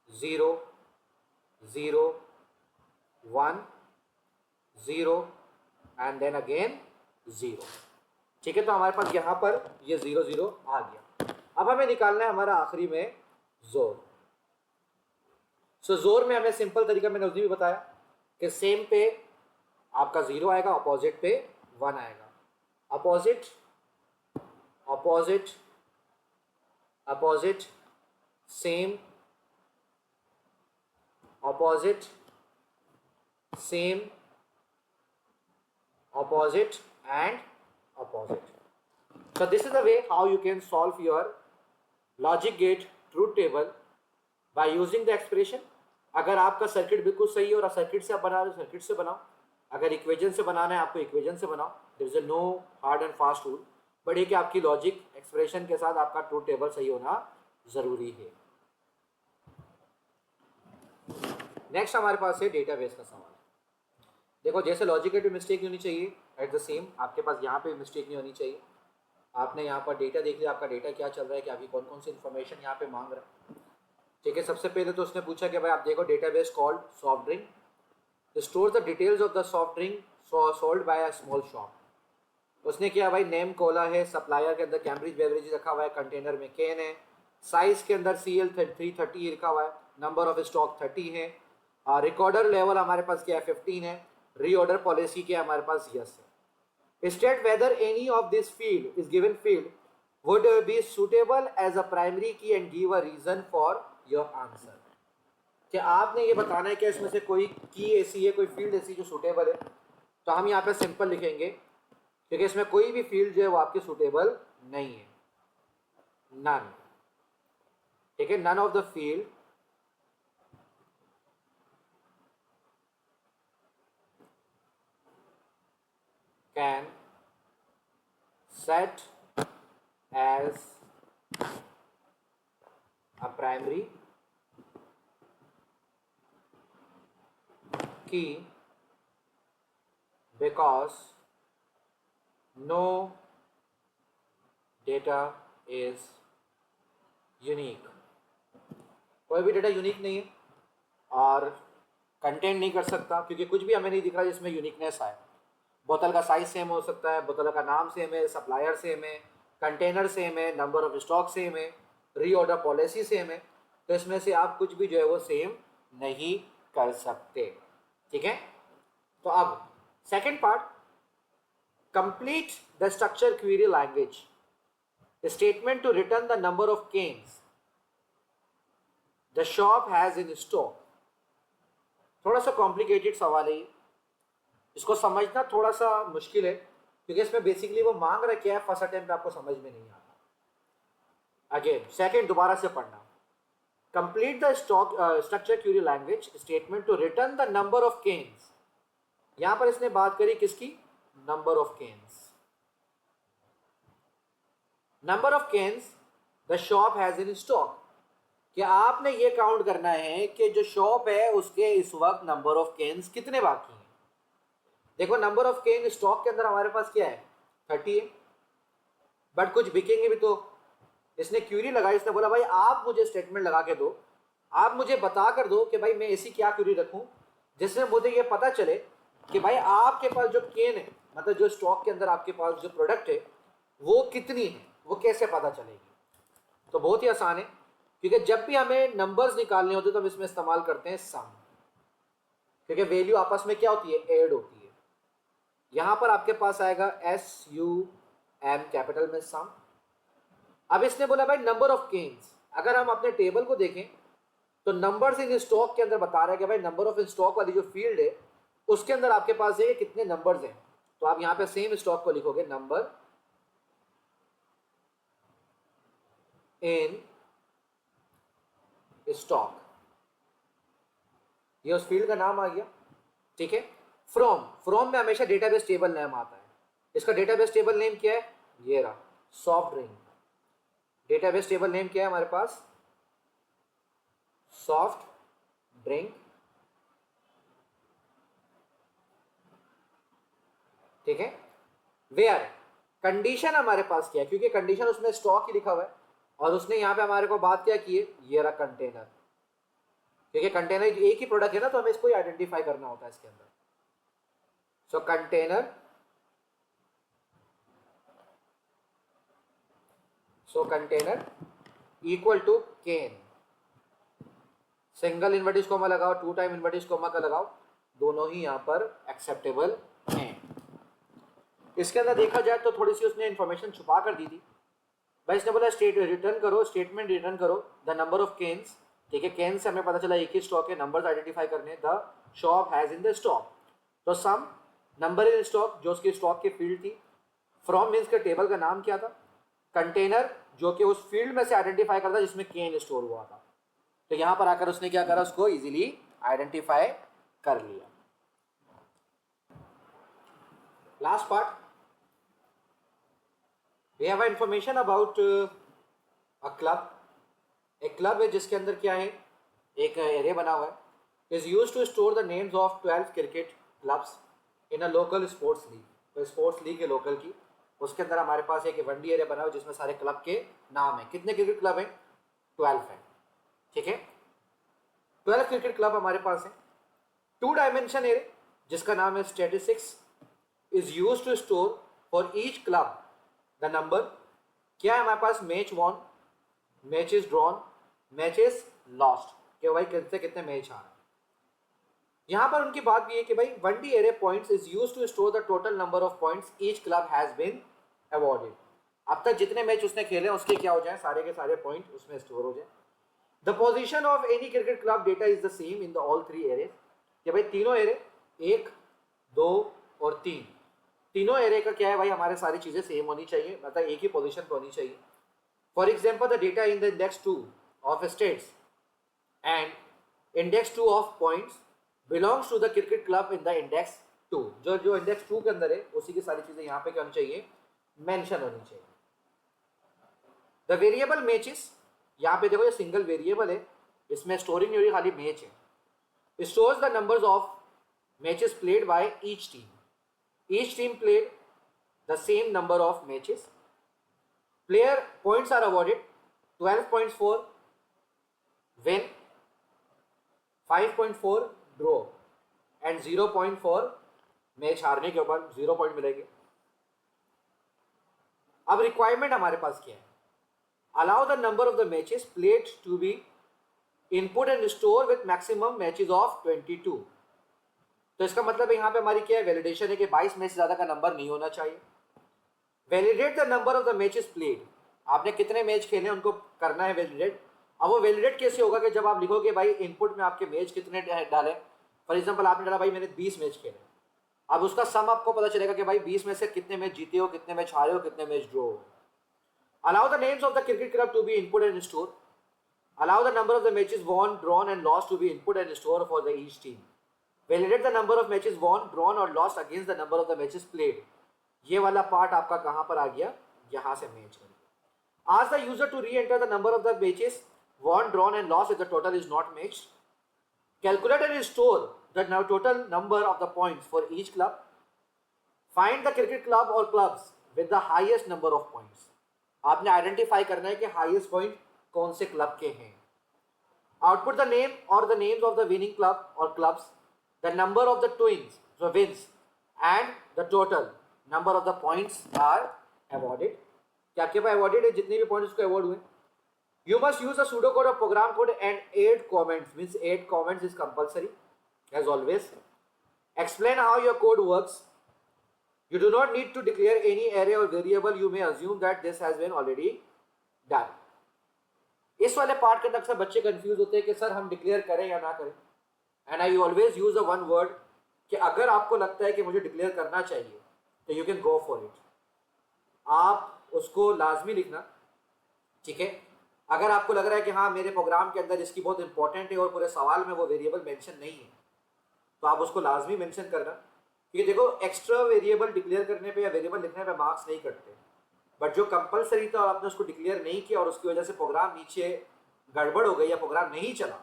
0 0 1 0 and then again 0, ठीक है। तो हमारे पास यहाँ पर ये 0 0 आ गया। अब हमें निकालना है हमारा आखिरी में जोर। सो जोर में हमें सिंपल तरीका मैंने उस दिन भी बताया कि सेम पे आपका 0 आएगा, अपोजिट पे 1 आएगा, opposite opposite opposite same, opposite same, opposite and opposite. So this is the way how you can solve your logic gate truth table by using the expression. अगर आपका सर्किट बिल्कुल सही है और सर्किट से आप बना रहे हो सर्किट से बनाओ, अगर इक्वेशन से बनाना है आपको इक्वेशन से बनाओ, there is no hard and fast rule, but ये कि आपकी लॉजिक एक्सप्रेशन के साथ आपका ट्रूथ टेबल सही होना जरूरी है। नेक्स्ट हमारे पास है डेटाबेस का सवाल। देखो जैसे लॉजिक गेट में मिस्टेक नहीं होनी चाहिए, एट द सेम आपके पास यहाँ पे मिस्टेक नहीं होनी चाहिए। आपने यहाँ पर डेटा देख लिया, आपका डेटा क्या चल रहा है कि अभी कौन कौन सी इन्फॉर्मेशन यहाँ पे मांग रहा है, ठीक है। सबसे पहले तो उसने पूछा कि भाई आप देखो database called soft drink store the details of the soft drink sold by a small shop. उसने किया भाई नेम कोला है, सप्लायर के अंदर कैम्ब्रिज बेवरेजेस रखा हुआ है, कंटेनर में कैन है, साइज के अंदर CL 330 लिखा हुआ है, नंबर ऑफ स्टॉक 30 है, रिकॉर्डर लेवल हमारे पास क्या है 15 है, रीऑर्डर पॉलिसी के हमारे पास यस है। State whether any of this field is given field would be suitable as a primary key and give a reason for your answer. कि आपने ये बताना है कि इसमें से कोई की ऐसी है, कोई फील्ड ऐसी जो सूटेबल है, तो हम यहाँ पे सिंपल लिखेंगे क्योंकि इसमें कोई भी फील्ड जो है वो आपकी सूटेबल नहीं है, नन. ठीक है, none of the field can set as a primary key because no data is unique. कोई भी डेटा यूनिक नहीं है और कंटेंट नहीं कर सकता क्योंकि कुछ भी हमें नहीं दिख रहा जिसमें यूनिकनेस आए. बोतल का साइज सेम हो सकता है, बोतल का नाम सेम है, सप्लायर सेम है, कंटेनर सेम है, नंबर ऑफ स्टॉक सेम है, रीऑर्डर पॉलिसी सेम है, तो इसमें से आप कुछ भी जो है वो सेम नहीं कर सकते. ठीक है, तो अब second part, complete the structure query language statement to return the number of cans the shop has in stock. थोड़ा सा कॉम्प्लिकेटेड सवाल है, इसको समझना थोड़ा सा मुश्किल है क्योंकि इसमें बेसिकली वो मांग रहा है क्या है, फर्स्ट अटेम्प्ट पे आपको समझ में नहीं आता. अगेन सेकंड दोबारा से पढ़ना, complete the structure query language statement to return the number of cans. यहां पर इसने बात करी किसकी, number of cans. Number of cans the shop has in stock, कि आपने ये काउंट करना है कि जो शॉप है उसके इस वक्त नंबर ऑफ केन्स कितने बाकी हैं. देखो नंबर ऑफ केन स्टॉक के अंदर हमारे पास क्या है, 30 है, बट कुछ बिकेंगे भी. तो इसने क्यूरी लगाई, इसने बोला भाई आप मुझे स्टेटमेंट लगा के दो, आप मुझे बता कर दो कि भाई मैं ऐसी क्या क्यूरी रखूं जिसमें मुझे ये पता चले कि भाई आपके पास जो केन है, मतलब जो स्टॉक के अंदर आपके पास जो प्रोडक्ट है वो कितनी है, वो कैसे पता चलेगी. तो बहुत ही आसान है क्योंकि जब भी हमें नंबर्स निकालने होते तो हम इसमें इस्तेमाल करते हैं सम, क्योंकि वैल्यू आपस में क्या होती है, ऐड होती है. यहां पर आपके पास आएगा SUM कैपिटल में सम. अब इसने बोला भाई नंबर ऑफ केन्स, अगर हम अपने टेबल को देखें तो नंबर्स इन स्टॉक के अंदर बता रहा है कि भाई नंबर ऑफ स्टॉक वाली जो फील्ड है उसके अंदर आपके पास है कितने नंबर्स हैं. तो आप यहां पे सेम स्टॉक को लिखोगे, नंबर इन स्टॉक, ये उस फील्ड का नाम आ गया. ठीक है, फ्रॉम में हमेशा डेटाबेस टेबल नेम आता है. इसका डेटाबेस टेबल नेम क्या है, ये रहा, soft drink. Database table name क्या है हमारे पास, सॉफ्ट ड्रिंक. ठीक है, वेयर कंडीशन हमारे पास क्या है, क्योंकि कंडीशन उसमें स्टॉक ही लिखा हुआ है और उसने यहां पे हमारे को बात क्या की है, ये रहा कंटेनर. क्योंकि कंटेनर एक ही प्रोडक्ट है ना, तो हमें इसको आइडेंटिफाई करना होता है इसके अंदर. So container, equal to can. Single inverted comma लगाओ, 2 टाइम इन्वर्टिस कोमा का लगाओ, दोनों ही यहाँ पर एक्सेप्टेबल हैं. इसके अंदर देखा जाए तो थोड़ी सी उसने इंफॉर्मेशन छुपा कर दी थी. भाई इसने बोला रिटर्न करो, स्टेटमेंट रिटर्न करो द नंबर ऑफ केन्स. ठीक है, केन से हमें पता चला एक ही स्टॉक है, नंबर्स आइडेंटिफाई करने, the shop has in the stock. तो सम नंबर इन स्टॉक जो उसकी स्टॉक की फील्ड थी, फ्रॉम मीन्स के टेबल का नाम क्या था, कंटेनर जो कि उस फील्ड में से आइडेंटिफाई करता जिसमें केन स्टोर हुआ था. तो यहां पर आकर उसने क्या करा, उसको इजीली आइडेंटिफाई कर लिया. Last part, we have information about a club. एक क्लब है जिसके अंदर क्या है, एक एरे बना हुआ है, is used to store the names of 12 cricket clubs in a local sports league. तो स्पोर्ट्स लीग है लोकल की, उसके अंदर हमारे पास एक वनडी एरिया बना हुआ जिसमें सारे क्लब के नाम है. कितने क्रिकेट क्लब हैं, 12 है. ठीक है, 12 क्रिकेट क्लब हमारे पास है. 2 डायमेंशन एरे जिसका नाम है statistics is used to store for each club the number. क्या है हमारे पास, match won, matches drawn, matches lost, कि भाई कितने कितने मैच आ रहे हैं. यहां पर उनकी बात भी है कि भाई one D array points is used to store the total number of points each club has been awarded. अब तक जितने मैच उसने खेले उसके क्या हो जाए, सारे के सारे पॉइंट उसमें स्टोर हो जाए। The position of any cricket club data is the same in the all three arrays, कि भाई तीनों एरे 1, 2 और 3, तीनों एरे का क्या है भाई, हमारे सारी चीजें सेम होनी चाहिए, मतलब एक ही पोजीशन पे होनी चाहिए। For example the data in the index 2 of stats and index 2 of points belongs to the cricket club in the index 2। जो जो इंडेक्स 2 के अंदर है उसी की सारी चीजें यहाँ पे क्या होनी चाहिए, मेंशन होनी चाहिए। द वेरिएबल मैचेस, यहाँ पे देखो ये सिंगल वेरिएबल है, इसमें स्टोरिंग नहीं हो रही, खाली मैच है। Stores the numbers of matches played by each team, each team played the same number of matches. Player points are awarded 12 points for win, 5 points for draw and 0 point for match हारने के ऊपर 0 point मिलेंगे। अब requirement हमारे पास क्या है, allow the number of the matches played to be input and store with maximum matches of 22। तो इसका मतलब यहाँ पे हमारी क्या है, वैलिडेशन है कि 22 में से ज्यादा का नंबर नहीं होना चाहिए। Validate the number of the matches played, आपने कितने मैच खेले उनको करना है वैलिडेट। अब वो वैलिडेट कैसे होगा कि जब आप लिखोगे भाई इनपुट में आपके मैच कितने डाले, फॉर एग्जांपल आपने डाला भाई मैंने 20 मैच खेले, अब उसका सम आपको पता चलेगा कि भाई 20 में से कितने मैच जीते हो, कितने मैच हारे हो, कितने मैच ड्रॉ हो। Allow the names of the cricket club to be input and store, allow the number of the matches won, drawn and loss to be input and store for the each team. Validate the number of matches won, drawn or lost against the number of the matches played। ये वाला part आपका कहां पर आ गया, यहां से match करिए। Ask the user to re-enter the number of the matches won, drawn and lost if the total is not matched। Calculate and store the total number of the points for each club। Find the cricket club or clubs with the highest number of points। आपने identify करना है कि highest point कौन से club के हैं। Output the name or the names of the winning club or clubs, the number of the twins, so wins, and the total number of the points are awarded। क्या आपके पास awarded है, जितने भी points उसको award हुए। You must use a pseudocode or program code and 8 comments, means 8 comments is compulsory as always। Explain how your code works। You do not need to declare any array or variable, you may assume that this has been already done। इस वाले part के अंदर अक्सर बच्चे confuse होते हैं कि sir हम डिक्लेयर करें या ना करें, and I always use a one word कि अगर आपको लगता है कि मुझे डिक्लेयर करना चाहिए तो you can go for it, आप उसको लाजमी लिखना, ठीक है। अगर आपको लग रहा है कि हाँ मेरे प्रोग्राम के अंदर इसकी बहुत इंपॉर्टेंट है और पूरे सवाल में वो वेरिएबल मेंशन नहीं है, तो आप उसको लाजमी मेंशन करना, क्योंकि देखो एक्स्ट्रा वेरिएबल डिक्लेयर करने पे या वेरिएबल लिखने पे मार्क्स नहीं कटते, बट जो कंपलसरी था और आपने उसको डिक्लेयर नहीं किया और उसकी वजह से प्रोग्राम नीचे गड़बड़ हो गई या प्रोग्राम नहीं चला,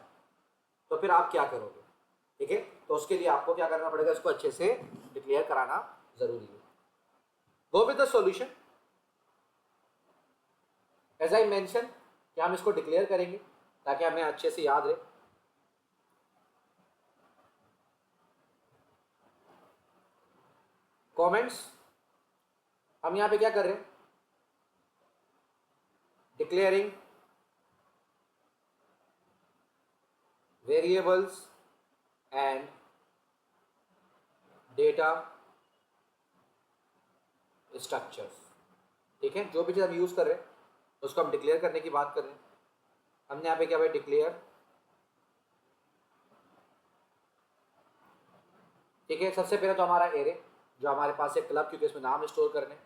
तो फिर आप क्या करोगे, ठीक है। तो उसके लिए आपको क्या करना पड़ेगा, इसको अच्छे से डिक्लेयर कराना जरूरी है। Go with the solution. As I mention कि हम इसको डिक्लेयर करेंगे ताकि हमें अच्छे से याद रहे। कमेंट्स, हम यहां पे क्या कर रहे हैं, declaring variables and data structures, ठीक है। जो भी चीज़ हम यूज़ कर रहे हैं उसको हम डिक्लेयर करने की बात कर रहे हैं। हमने यहाँ पे क्या भाई डिक्लेयर, ठीक है। सबसे पहले तो हमारा एरे जो हमारे पास है क्लब, क्योंकि इसमें नाम स्टोर करने,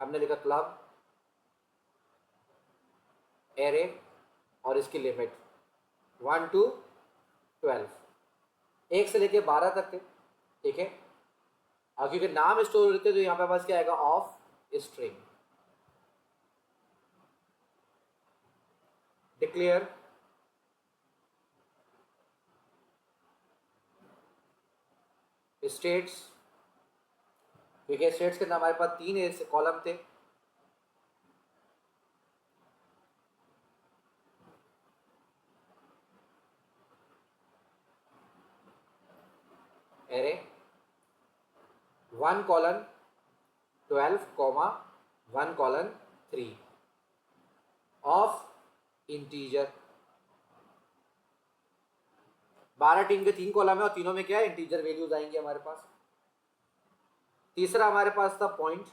हमने लिखा क्लब एरे और इसकी लिमिट 1 to 12, 1 से लेके 12 तक है, ठीक है। और क्योंकि नाम स्टोर होते तो यहाँ पे पास क्या आएगा, ऑफ स्ट्रिंग। डिक्लेयर स्टेट्स, क्योंकि स्टेट्स के अंदर हमारे पास 3 कॉलम थे, array 1 colon 12 comma 1 colon 3 of integer. 12 team के 3 कॉलम है और तीनों में क्या है, इंटीजर वैल्यूज आएंगे हमारे पास। तीसरा हमारे पास था point,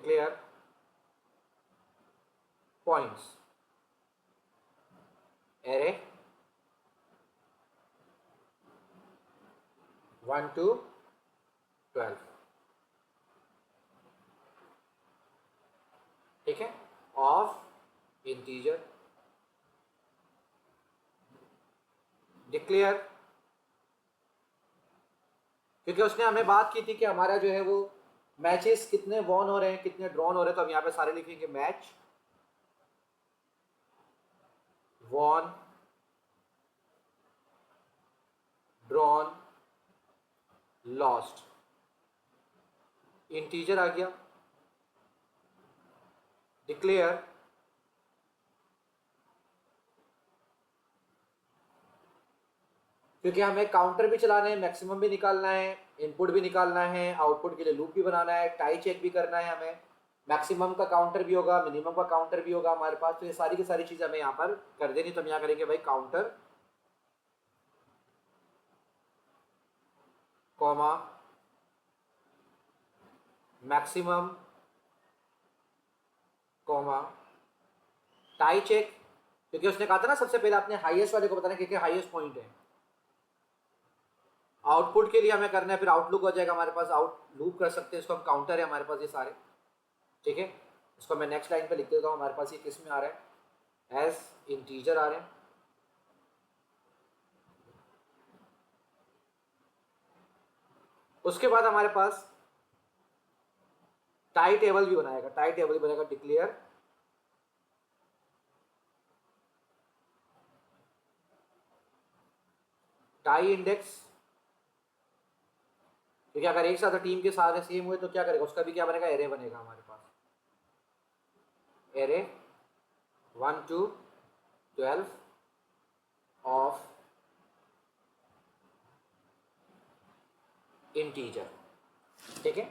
declare points array 1 to 12, ठीक है, ऑफ इंटीजर, डिक्लेयर, क्योंकि उसने हमें बात की थी कि हमारा जो है वो मैचेस कितने वॉन हो रहे हैं, कितने ड्रॉन हो रहे हैं, तो हम यहाँ पे सारे लिखेंगे match won drawn lost, integer आ गया, डिक्लेयर क्योंकि हमें काउंटर भी चलाना है, मैक्सिमम भी निकालना है, इनपुट भी निकालना है, आउटपुट के लिए लूप भी बनाना है, टाई चेक भी करना है, हमें मैक्सिमम का काउंटर भी होगा, मिनिमम का काउंटर भी होगा हमारे पास, तो ये सारी की सारी चीज़ हमें यहाँ पर कर देनी। तो हम यहाँ करेंगे भाई counter comma maximum comma tie check, क्योंकि उसने कहा था ना सबसे पहले आपने हाईएस्ट वाले को बताना क्योंकि हाईएस्ट पॉइंट है। आउटपुट के लिए हमें करना है, फिर आउटलुक हो जाएगा हमारे पास, आउट लूप कर सकते हैं, इसको हम काउंटर है हमारे पास ये सारे, ठीक है। इसको मैं नेक्स्ट लाइन पे लिख देता हूँ, हमारे पास ये किस में आ रहा है, एज इंटीजर आ रहे हैं, उसके बाद हमारे पास टाई टेबल भी बनाएगा, टाई टेबल भी बनेगा, डिक्लेयर टाई इंडेक्स, क्योंकि अगर एक साथ टीम के सारे सेम हुए तो क्या करेगा, उसका भी क्या बनेगा, एरे बनेगा हमारे पास, एरे 1 to 12 ऑफ इंटीजर, ठीक है।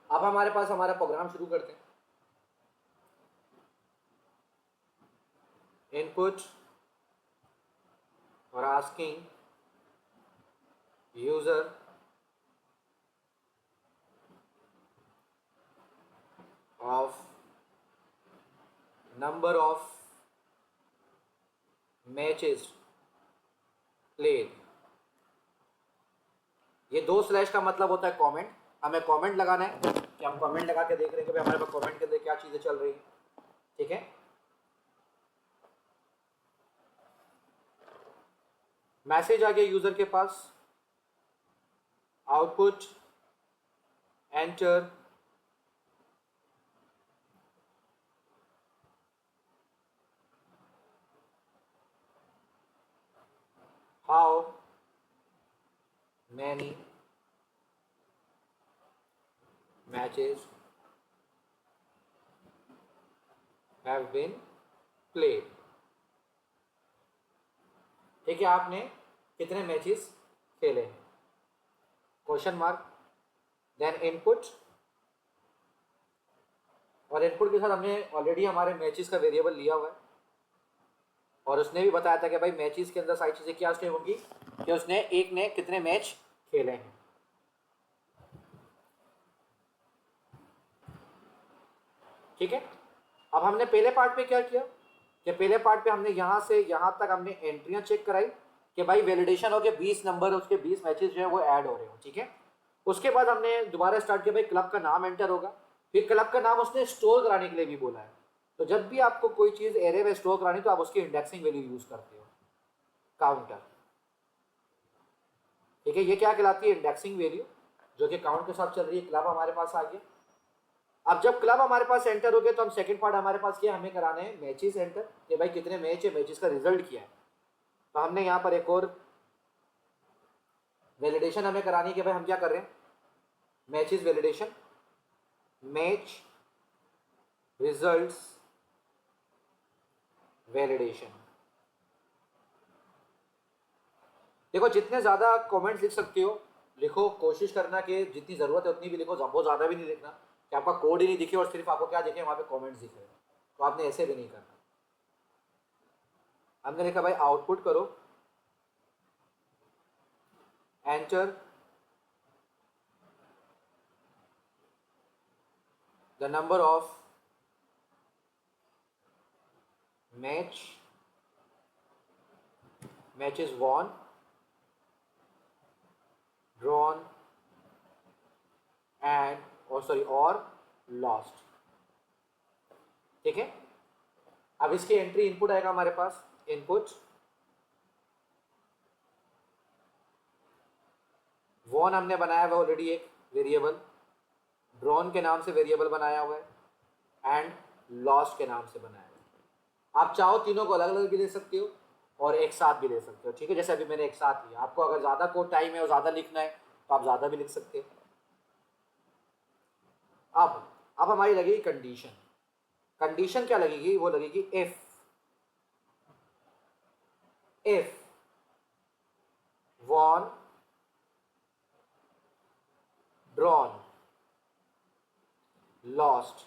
अब हमारे पास हमारा प्रोग्राम शुरू करते हैं। इनपुट और asking user of number of matches played, ये 2 स्लैश का मतलब होता है कमेंट, हमें कमेंट लगाना है कि हम कमेंट लगा के देख रहे हैं कि भाई हमारे पास कमेंट के अंदर क्या चीजें चल रही हैं, ठीक है। मैसेज आ गया यूजर के पास, output enter how many matches have been played, ठीक है, आपने कितने मैचेस खेले हैं, क्वेश्चन मार्क, देन इनपुट, और इनपुट के साथ हमने ऑलरेडी हमारे मैचेस का वेरिएबल लिया हुआ है, और उसने भी बताया था कि भाई मैचेस के अंदर सारी चीज़ें क्या स्टेप होंगी कि उसने एक ने कितने मैच खेले हैं, ठीक है। अब हमने पहले पार्ट पे क्या किया कि पहले पार्ट पे हमने यहाँ से यहाँ तक हमने एंट्रियाँ चेक कराई कि भाई वैलिडेशन हो गया, 20 नंबर उसके 20 मैचेस जो है वो ऐड हो रहे हो, ठीक है। उसके बाद हमने दोबारा स्टार्ट किया, भाई क्लब का नाम एंटर होगा, फिर क्लब का नाम उसने स्टोर कराने के लिए भी बोला है, तो जब भी आपको कोई चीज़ एरे में स्टोर करानी तो आप उसकी इंडेक्सिंग वैल्यू यूज़ करते हो, काउंटर, ठीक है। ये क्या कहलाती है, इंडेक्सिंग वैल्यू, जो कि काउंट के साथ चल रही है। क्लब हमारे पास आ गया। अब जब क्लब हमारे पास एंटर हो गया तो हम सेकंड पार्ट हमारे पास क्या हमें कराने हैं, मैचेस एंटर, कि भाई कितने मैच है, मैचेस का रिजल्ट क्या है। तो हमने यहाँ पर एक और वैलिडेशन हमें करानी है कि भाई हम क्या कर रहे हैं, matches validation, match results validation. देखो जितने ज़्यादा कमेंट्स लिख सकते हो लिखो, कोशिश करना कि जितनी ज़रूरत है उतनी भी लिखो, बहुत ज़्यादा भी नहीं लिखना कि आपका कोड ही नहीं दिखे और सिर्फ आपको क्या दिखे, वहाँ पे कमेंट्स दिखे, तो आपने ऐसे भी नहीं करना। हमने लिखा भाई आउटपुट करो enter the number of matches won, drawn and और लॉस्ट। ठीक है, अब इसकी एंट्री इनपुट आएगा हमारे पास, इनपुट वॉन हमने बनाया हुआ ऑलरेडी एक वेरिएबल, ड्रॉन के नाम से वेरिएबल बनाया हुआ है एंड लॉस्ट के नाम से बनाया हुआ है। आप चाहो तीनों को अलग अलग भी ले सकते हो और एक साथ भी ले सकते हो। ठीक है, जैसे अभी मैंने एक साथ लिया, आपको अगर ज़्यादा कोड टाइम है और ज़्यादा लिखना है तो आप ज़्यादा भी लिख सकते हो। अब हमारी लगेगी कंडीशन। कंडीशन क्या लगेगी? वो लगेगी इफ वॉन, ड्रॉन, लॉस्ट,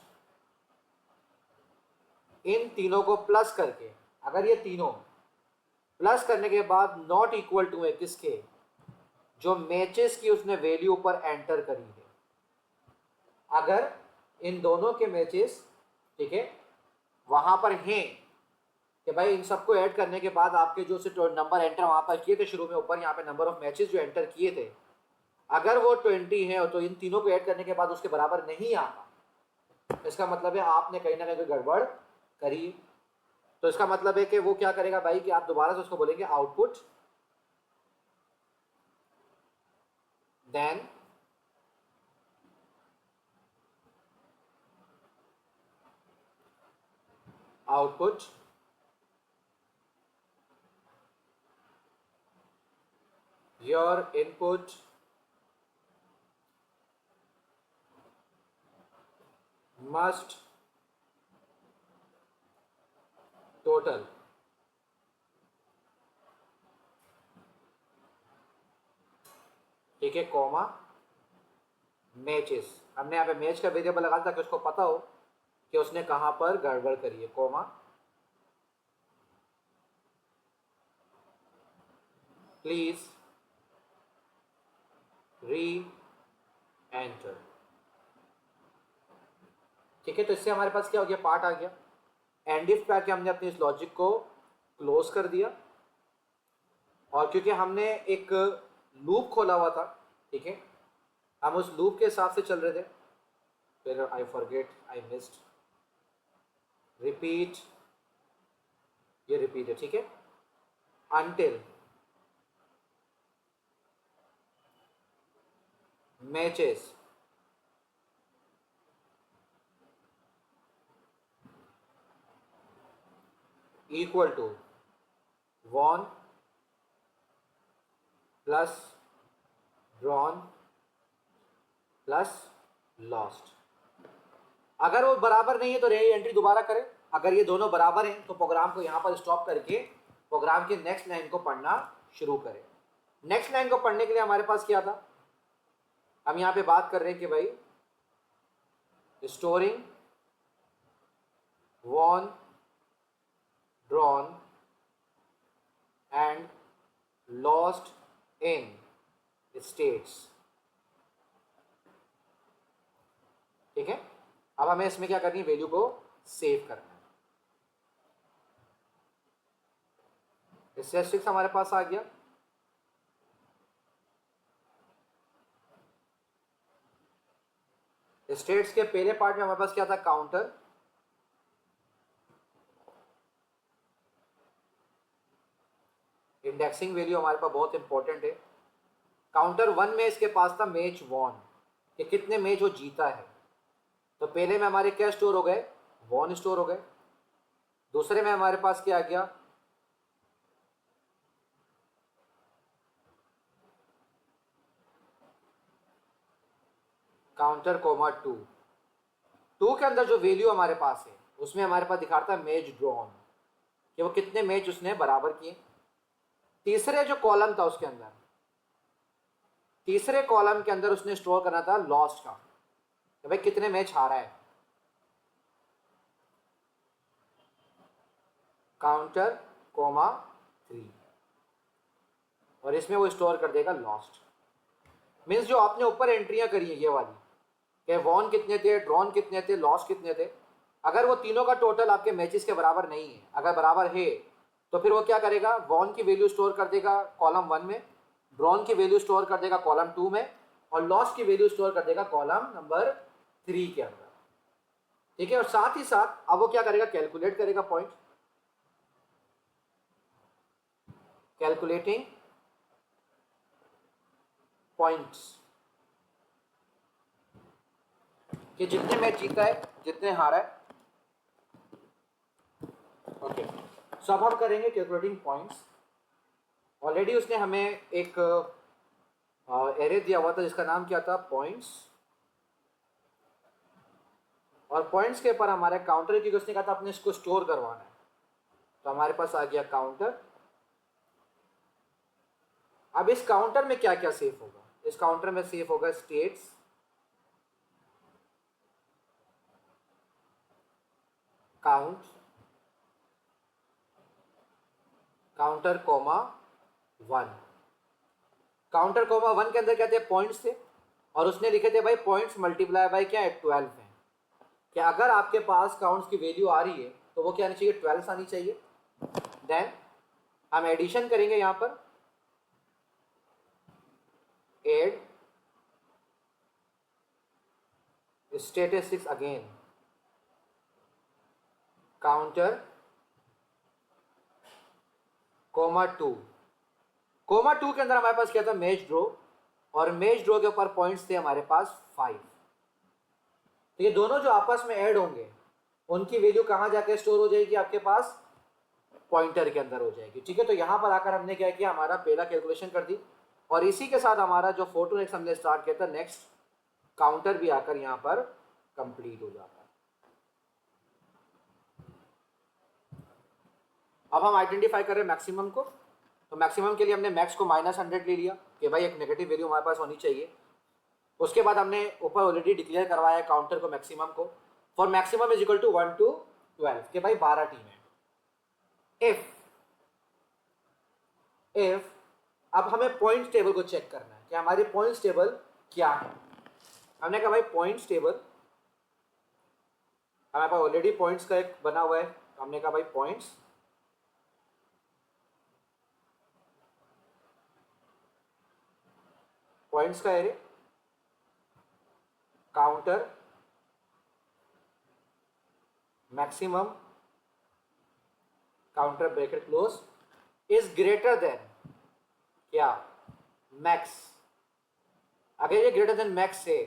इन तीनों को प्लस करके, अगर ये तीनों प्लस करने के बाद नॉट इक्वल टू है किसके? जो मैचेस की उसने वैल्यू पर एंटर करी है। अगर इन दोनों के मैचेस, ठीक है, वहां पर हैं कि भाई इन सबको ऐड करने के बाद आपके जो से नंबर एंटर वहां पर किए थे शुरू में ऊपर यहाँ पे नंबर ऑफ मैचेस जो एंटर किए थे, अगर वो 20 है तो इन तीनों को ऐड करने के बाद उसके बराबर नहीं आता, इसका मतलब है आपने कहीं ना कहीं गड़बड़ करी। तो इसका मतलब है कि वो क्या करेगा भाई कि आप दोबारा से उसको बोलेंगे output then output your input must total ठीक है, कॉमा मैचेस। हमने यहाँ पे मैच का वेरिएबल लगा ताकि उसको पता हो कि उसने कहां पर गड़बड़ करी है, कॉमा प्लीज री एंटर। ठीक है, तो इससे हमारे पास क्या हो गया? पार्ट आ गया। एंड इफ पे आके हमने अपने इस लॉजिक को क्लोज कर दिया, और क्योंकि हमने एक लूप खोला हुआ था, ठीक है, हम उस लूप के हिसाब से चल रहे थे। फिर I forget, I missed, repeat, ये रिपीट है, ठीक है, until matches equal to won plus drawn plus lost. अगर वो बराबर नहीं है तो री एंट्री दोबारा करें। अगर ये दोनों बराबर हैं तो प्रोग्राम को यहाँ पर स्टॉप करके प्रोग्राम की नेक्स्ट लाइन को पढ़ना शुरू करें। नेक्स्ट लाइन को पढ़ने के लिए हमारे पास क्या था? हम यहाँ पे बात कर रहे हैं कि भाई storing won, drawn and lost in stats. ठीक है, अब हमें इसमें क्या करनी है? वैल्यू को सेव करना है। स्टैटिस्टिक्स हमारे पास आ गया। स्टेट्स के पहले पार्ट में हमारे पास क्या था? काउंटर, इंडेक्सिंग वैल्यू हमारे पास बहुत इंपॉर्टेंट है। काउंटर 1 में इसके पास था मैच वॉन, कि कितने मैच वो जीता है। तो पहले में हमारे क्या स्टोर हो गए? वॉन स्टोर हो गए। दूसरे में हमारे पास क्या आ गया? काउंटर कोमा 2 के अंदर जो वैल्यू हमारे पास है उसमें हमारे पास दिखाता है मैच ड्रॉन, कि वो कितने मैच उसने बराबर किए। तीसरे जो कॉलम था उसके अंदर, तीसरे कॉलम के अंदर उसने स्टोर करना था लॉस्ट का, कि भाई कितने मैच हारा है। काउंटर कोमा 3, और इसमें वो स्टोर कर देगा लॉस्ट। मीन्स जो आपने ऊपर एंट्रियां करी है ये वाली, कि वॉन कितने थे, ड्रॉन कितने थे, लॉस कितने थे। अगर वो तीनों का टोटल आपके मैचेस के बराबर नहीं है, अगर बराबर है तो फिर वो क्या करेगा, वॉन की वैल्यू स्टोर कर देगा कॉलम 1 में, ड्रॉन की वैल्यू स्टोर कर देगा कॉलम 2 में, और लॉस की वैल्यू स्टोर कर देगा कॉलम नंबर 3 के अंदर। ठीक है, और साथ ही साथ अब वो क्या करेगा, कैलकुलेट करेगा पॉइंट, कैलकुलेटिंग पॉइंट्स, कि जितने मैच जीता है, जितने हारा है। ओके, सो अब हम करेंगे कैलकुलेटिंग पॉइंट्स। ऑलरेडी उसने हमें एक एरे दिया हुआ था जिसका नाम क्या था, पॉइंट्स, और पॉइंट्स के ऊपर हमारे काउंटर की उसने कहा था अपने इसको स्टोर करवाना है, तो हमारे पास आ गया काउंटर। अब इस काउंटर में क्या क्या सेव होगा, इस काउंटर में सेव होगा stats, count, counter comma 1। Counter comma 1 के अंदर क्या थे, पॉइंट्स थे, और उसने लिखे थे भाई पॉइंट्स मल्टीप्लाई बाय क्या है, 12 है। कि अगर आपके पास काउंट्स की वैल्यू आ रही है तो वो क्या आनी चाहिए, 12 आनी चाहिए। देन हम एडिशन करेंगे यहां पर, add statistics again, counter comma 2। Comma 2 के अंदर हमारे पास क्या था, मैच ड्रॉ, और मैच ड्रॉ के ऊपर पॉइंट्स थे हमारे पास 5। तो ये दोनों जो आपस में ऐड होंगे उनकी वैल्यू कहां जाके स्टोर हो जाएगी, आपके पास पॉइंटर के अंदर हो जाएगी। ठीक है, तो यहां पर आकर हमने क्या किया, हमारा पहला कैलकुलेशन कर दी, और इसी के साथ हमारा जो फोटो नेक्स्ट हमने स्टार्ट किया था, नेक्स्ट काउंटर भी आकर यहां पर कंप्लीट हो जाता है। अब हम आइडेंटिफाई कर रहे हैं मैक्सिमम को, तो मैक्सिमम के लिए हमने मैक्स को -100 ले लिया कि भाई एक नेगेटिव वैल्यू हमारे पास होनी चाहिए। उसके बाद हमने ऊपर ऑलरेडी डिक्लेयर करवाया काउंटर को, मैक्सिमम को, for maximum is equal to 1 to 12 कि भाई 12 टीम है। इफ अब हमें पॉइंट्स टेबल को चेक करना है कि हमारी पॉइंट्स टेबल क्या है। हमने कहा भाई पॉइंट्स टेबल, हमारे पास ऑलरेडी पॉइंट्स का एक बना हुआ है, तो हमने कहा भाई पॉइंट्स, पॉइंट्स का array, counter maximum, counter bracket close, is greater than क्या, मैक्स। अगर ये ग्रेटर देन मैक्स है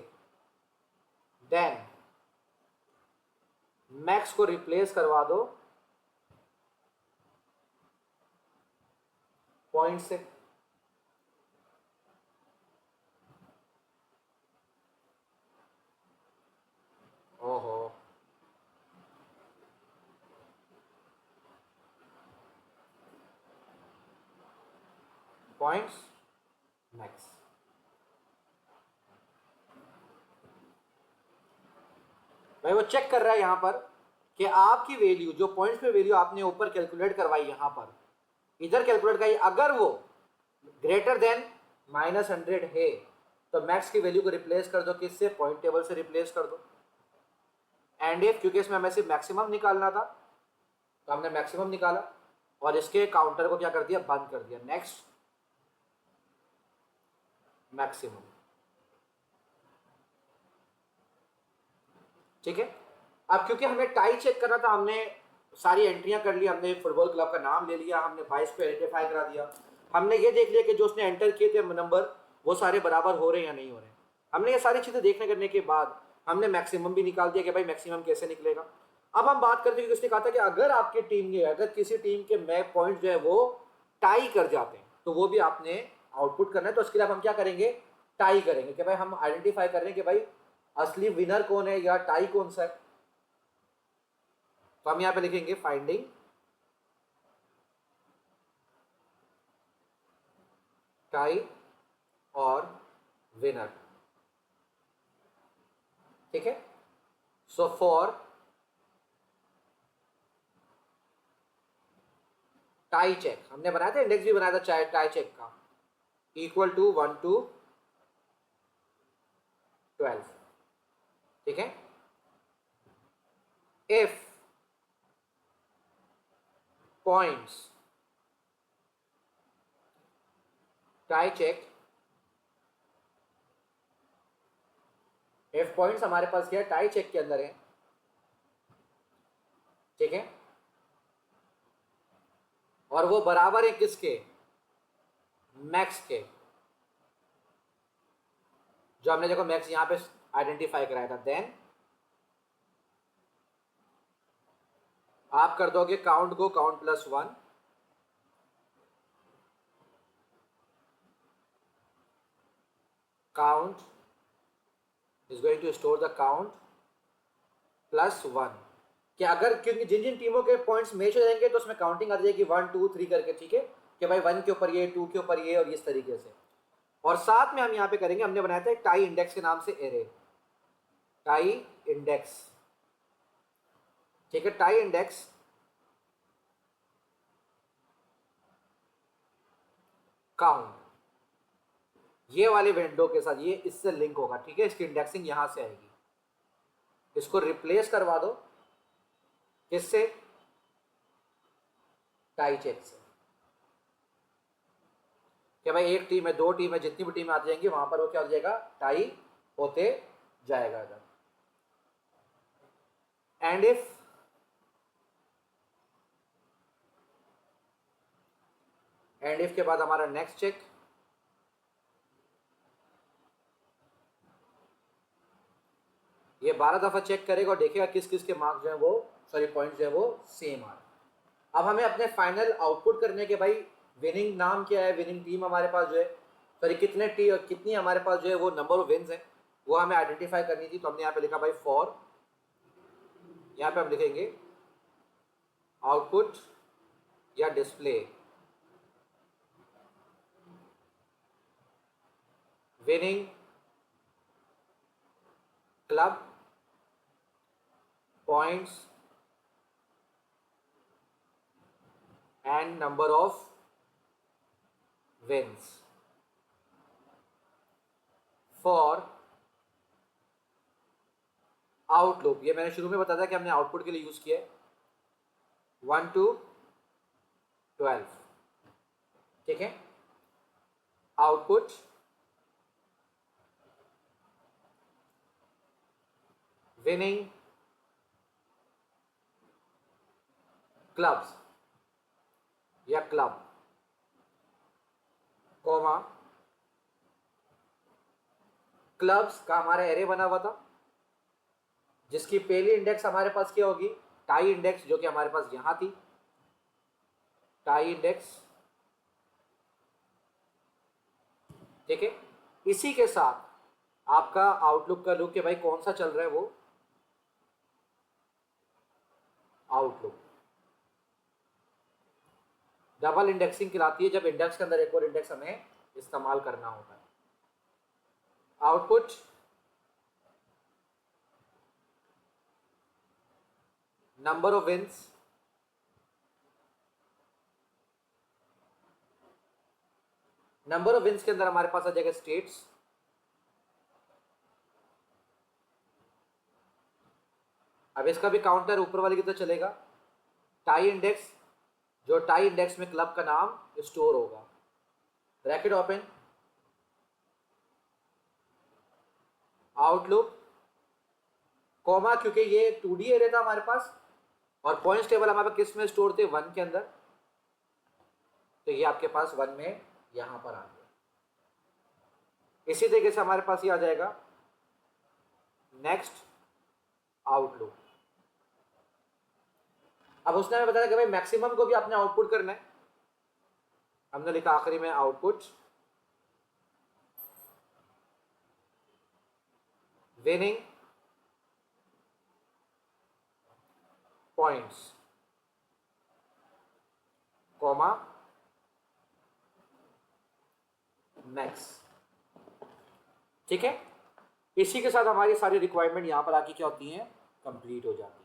देन मैक्स को रिप्लेस करवा दो पॉइंट से। ओहो, पॉइंट्स मैक्स, भाई वो चेक कर रहा है यहां पर कि आपकी वैल्यू जो पॉइंट्स पे वैल्यू आपने ऊपर कैलकुलेट करवाई, यहां पर इधर कैलकुलेट कराई, अगर वो ग्रेटर देन -100 है तो मैक्स की वैल्यू को रिप्लेस कर दो, किससे, पॉइंट टेबल से रिप्लेस कर दो। एंड इफ, क्योंकि इसमें हमें सिर्फ मैक्सिमम निकालना था तो हमने मैक्सिमम निकाला, और इसके काउंटर को क्या कर दिया, बंद कर दिया, नेक्स्ट मैक्सिमम। ठीक है, अब क्योंकि हमें टाई चेक करना था, हमने सारी एंट्रियां कर ली, हमने फुटबॉल क्लब का नाम ले लिया, हमने 22 को आइडेंटिफाई करा दिया, हमने ये देख लिया कि जो उसने एंटर किए थे नंबर वो सारे बराबर हो रहे हैं या नहीं हो रहे हैं। हमने ये सारी चीजें देखने करने के बाद हमने मैक्सिमम भी निकाल दिया कि भाई मैक्सिमम कैसे निकलेगा। अब हम बात करते हैं कि उसने कहा था कि अगर आपकी टीम के, अगर किसी टीम के मैच पॉइंट जो है वो टाई कर जाते हैं तो वो भी आपने आउटपुट करना है। तो उसके लिए हम क्या करेंगे, टाई करेंगे कि भाई हम आइडेंटिफाई कर रहे हैं कि भाई असली विनर कौन है या टाई कौन सा है। तो हम यहां पे लिखेंगे फाइंडिंग टाई और विनर। ठीक है, सो फॉर टाई चेक हमने बनाया था, इंडेक्स भी बनाया था चाहे टाई चेक का, इक्वल टू 1 to 12। ठीक है। If points tie check, if points हमारे पास क्या है, टाई चेक के अंदर है, ठीक है, और वो बराबर है किसके, मैक्स के, जो हमने देखो मैक्स यहां पे आइडेंटिफाई कराया था, देन आप कर दोगे काउंट को count plus 1, count is going to store the count plus 1, कि अगर, क्योंकि जिन जिन टीमों के पॉइंट्स मैच हो जाएंगे तो उसमें काउंटिंग आ जाएगी 1 2 3 करके, ठीक है, कि भाई 1 के ऊपर ये, 2 के ऊपर ये, और इस तरीके से। और साथ में हम यहाँ पे करेंगे, हमने बनाया था टाई इंडेक्स के नाम से एरे, टाई इंडेक्स, ठीक है, टाई इंडेक्स काउंट, ये वाले विंडो के साथ ये इससे लिंक होगा, ठीक है, इसकी इंडेक्सिंग यहां से आएगी, इसको रिप्लेस करवा दो किससे, टाई चेक से, कि भाई एक टीम है, दो टीम है, जितनी भी टीमें आ जाएंगी वहां पर वो क्या हो जाएगा, टाई होते जाएगा इधर। एंड इफ के बाद हमारा नेक्स्ट चेक, ये 12 दफा चेक करेगा और देखेगा किस किस के मार्क्स जो है वो, सॉरी पॉइंट्स जो है वो सेम आ रहे। अब हमें अपने फाइनल आउटपुट करने के, भाई विनिंग नाम क्या है, विनिंग टीम हमारे पास जो है, सॉरी कितनी हमारे पास जो है वो नंबर ऑफ विन्स है, वो हमें आइडेंटिफाई करनी थी। तो हमने यहाँ पे लिखा भाई फॉर, यहाँ पे हम लिखेंगे आउटपुट या display winning club points and number of wins for outlook. ये मैंने शुरू में बताया था कि हमने आउटपुट के लिए यूज किया है 1 to 12, ठीक है, आउटपुट विनिंग क्लब्स या क्लब कॉमा, क्लब्स का हमारा एरे बना हुआ था जिसकी पहली इंडेक्स हमारे पास क्या होगी, टाई इंडेक्स, जो कि हमारे पास यहां थी, टाई इंडेक्स, ठीक है। इसी के साथ आपका आउटलुक का लुक, कि भाई कौन सा चल रहा है वो आउटलुक। डबल इंडेक्सिंग कहलाती है जब इंडेक्स के अंदर एक और इंडेक्स हमें इस्तेमाल करना होता है। Output number of wins number of wins के अंदर हमारे पास आ जाएगा स्टेट्स, अब इसका भी काउंटर ऊपर वाले की तरह चलेगा, टाई इंडेक्स, जो टाई इंडेक्स में क्लब का नाम स्टोर होगा, ब्रैकेट ओपन, आउटलुक कॉमा, क्योंकि ये 2D एरे था हमारे पास और पॉइंट्स टेबल हमारे पास किस में स्टोर थे, 1 के अंदर, तो ये आपके पास 1 में यहां पर आ गया। इसी तरीके से हमारे पास ये आ जाएगा नेक्स्ट आउटलुक। अब उसने हमें बताया कि भाई मैक्सिमम को भी आपने आउटपुट करना है, हमने लिखा आखिरी में output winning points comma max, ठीक है। इसी के साथ हमारी सारी रिक्वायरमेंट यहां पर आके क्या होती हैं, कंप्लीट हो जाती है।